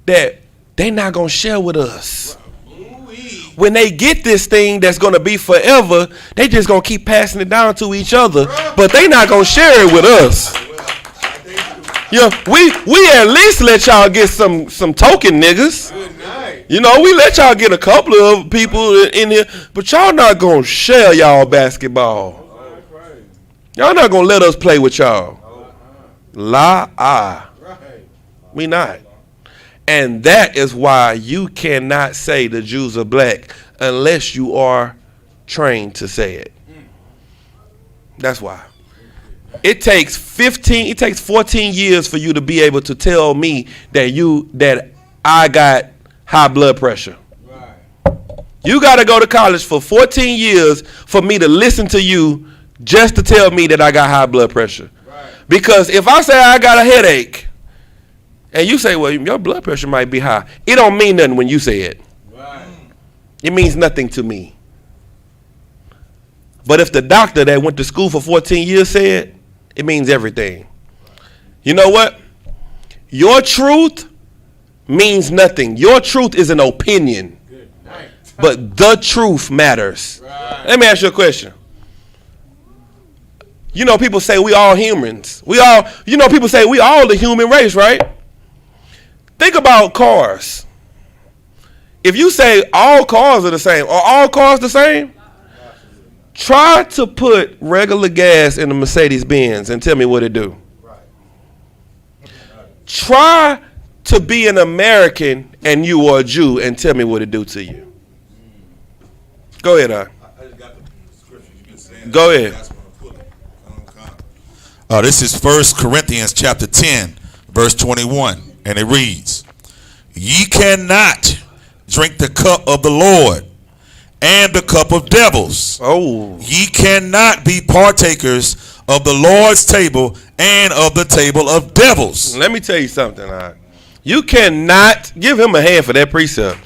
That they not going to share with us. Right. When they get this thing that's going to be forever, they just going to keep passing it down to each other. But they not going to share it with us. You know, we at least let y'all get some token niggas. Good night. You know, we let y'all get a couple of people in here, but y'all not going to share y'all basketball. Y'all not going to let us play with y'all. We not. And that is why you cannot say the Jews are black unless you are trained to say it. That's why. It takes 14 years for you to be able to tell me that I got high blood pressure. Right. You got to go to college for 14 years for me to listen to you just to tell me that I got high blood pressure. Right. Because if I say I got a headache and you say, well, your blood pressure might be high, it don't mean nothing when you say it. Right. It means nothing to me. But if the doctor that went to school for 14 years said, it means everything. You know what? Your truth means nothing. Your truth is an opinion. But the truth matters. Right. Let me ask you a question. You know, people say we all humans. People say we all the human race, right? Think about cars. If you say all cars are the same, are all cars the same? Try to put regular gas in a Mercedes-Benz and tell me what it do. Try to be an American and you are a Jew and tell me what it do to you. Go ahead, I just got the scriptures you've been saying. Go ahead. This is 1 Corinthians chapter 10, verse 21, and it reads, Ye cannot drink the cup of the Lord and the cup of devils. Oh. Ye cannot be partakers of the Lord's table and of the table of devils. Let me tell you something, you cannot, give him a hand for that precept.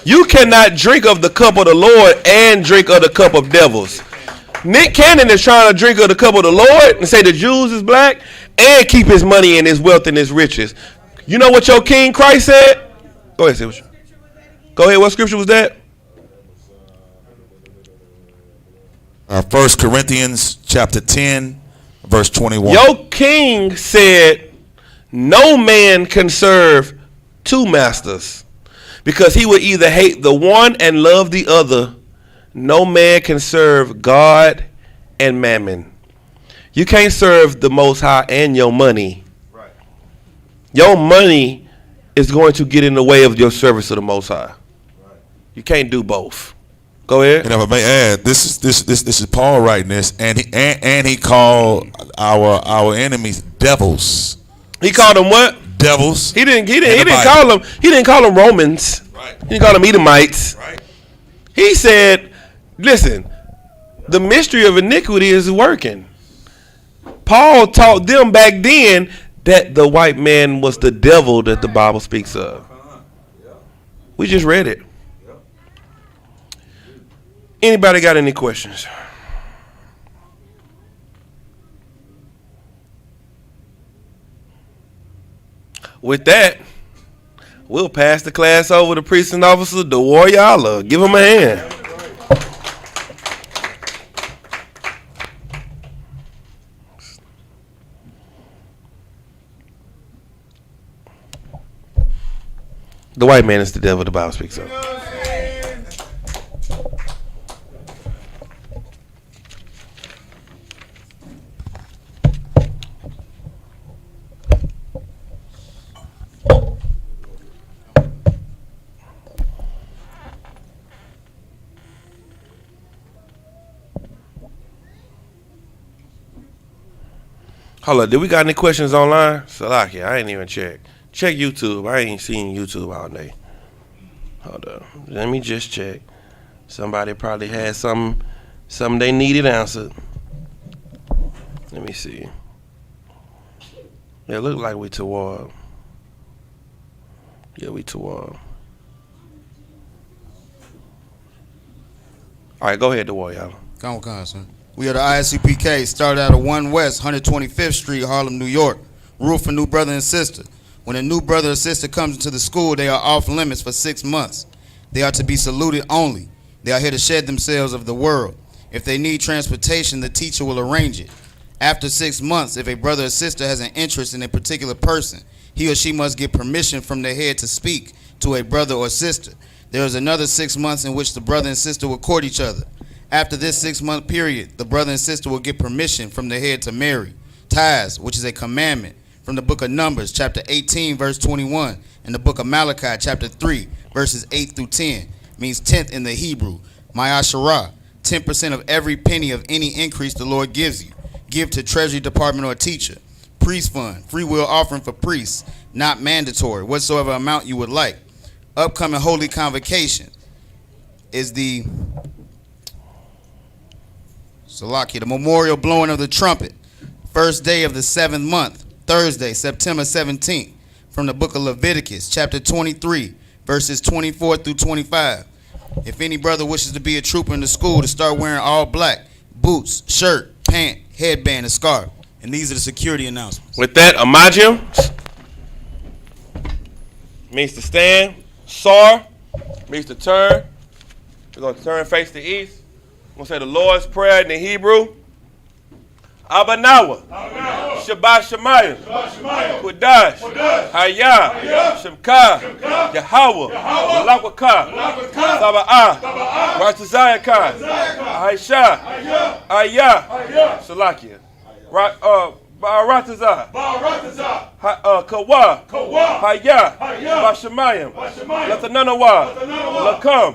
You cannot drink of the cup of the Lord and drink of the cup of devils. Nick Cannon is trying to drink of the cup of the Lord and say the Jews is black and keep his money and his wealth and his riches. You know what your King Christ said? Go ahead, say Go ahead, what scripture was that? 1 Corinthians chapter 10, verse 21. Your king said, no man can serve two masters, because he would either hate the one and love the other, no man can serve God and mammon. You can't serve the Most High and your money. Right. Your money is going to get in the way of your service to the Most High. Right. You can't do both. Go ahead. And if I may add, this is Paul writing this, and he called our enemies devils. He called them what? Devils. He didn't call them Romans. Right. He didn't call them Edomites. Right. He said, listen, the mystery of iniquity is working. Paul taught them back then that the white man was the devil that the Bible speaks of. We just read it. Anybody got any questions? With that, we'll pass the class over to precinct officer DeWarriala. Give him a hand. The white man is the devil the Bible speaks of. Hold up, did we got any questions online? Salaki, I ain't even check. Check YouTube. I ain't seen YouTube all day. Hold up. Let me just check. Somebody probably had something they needed answered. Let me see. Yeah, it looked like we toward. Yeah, we toward. All right, go ahead, DeWarriala. Come on, son. We are the Isupk, started out of 1 West, 125th Street, Harlem, New York. Rule for new brother and sister. When a new brother or sister comes into the school, they are off limits for 6 months. They are to be saluted only. They are here to shed themselves of the world. If they need transportation, the teacher will arrange it. After 6 months, if a brother or sister has an interest in a particular person, he or she must get permission from their head to speak to a brother or sister. There is another 6 months in which the brother and sister will court each other. After this 6-month period, the brother and sister will get permission from their head to marry. Tithes, which is a commandment, from the book of Numbers, chapter 18, verse 21, and the book of Malachi, chapter 3, verses 8 through 10, means tenth in the Hebrew. Ma'asharah, 10% of every penny of any increase the Lord gives you. Give to Treasury Department or teacher. Priest fund, free will offering for priests, not mandatory, whatsoever amount you would like. Upcoming holy convocation is the Salakia, the memorial blowing of the trumpet, first day of the 7th month, Thursday, September 17th, from the book of Leviticus, chapter 23, verses 24 through 25. If any brother wishes to be a trooper in the school, to start wearing all black, boots, shirt, pant, headband, and scarf. And these are the security announcements. With that, Amajim means to stand. Sar means to turn. We're going to turn face to east. We're going to say the Lord's Prayer in the Hebrew. Abanawa, Shabbat Shemayim, Kodash, Hayah, Shemka, Yahweh, Malakwaka, Saba'ah, Ratazayakah, Aisha, Ayah, Salakia, Ba'aratazah, Kawa, Hayah, Bashamayim, Latananawa, Lakam,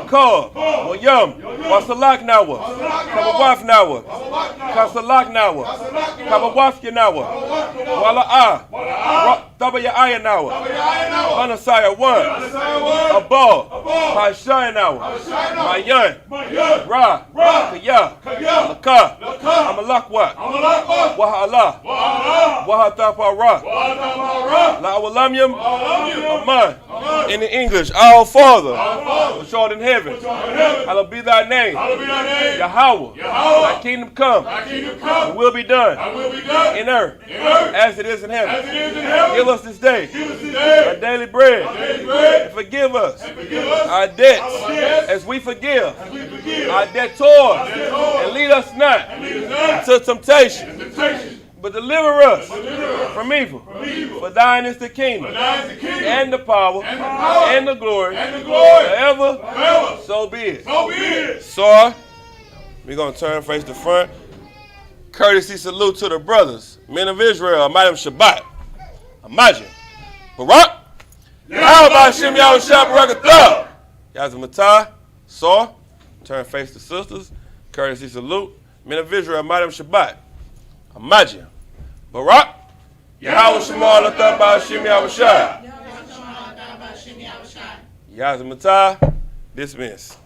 Ka, Wayam, Wasalak Nawa, Kabawaf Nawa, Kasalak Nawa, Kabawafya Nawa, Wala'ah, Tabaya Aya Nawa, Manasaya 1, Abal, Hashaya Nawa, Mayan, Ra, Kaya, Laka, Amalakwa, Wahala, Wahatapara, La'awalamyam, Aman. In the English, our Father, which art in heaven, hallowed be thy name. Yahweh, thy kingdom come, and will be done in earth as it is in heaven. Give us this day our daily bread, and forgive us our debts as we forgive our debtors, and lead us not into temptation, but deliver us from evil. For thine is the kingdom, and the power, and the glory, forever. So be it. So, we're going to turn face to front. Courtesy salute to the brothers, men of Israel, Madam Shabbat. Imagine. Barak. How about Shem Yahushua Barakatah? Yazmatah. Saw. Turn face to sisters. Courtesy salute. Men of Israel, Madam Shabbat. Imagine. Barak. Yahweh Shemal Atabah Shem Yahushua. Yazmatah. Dismiss.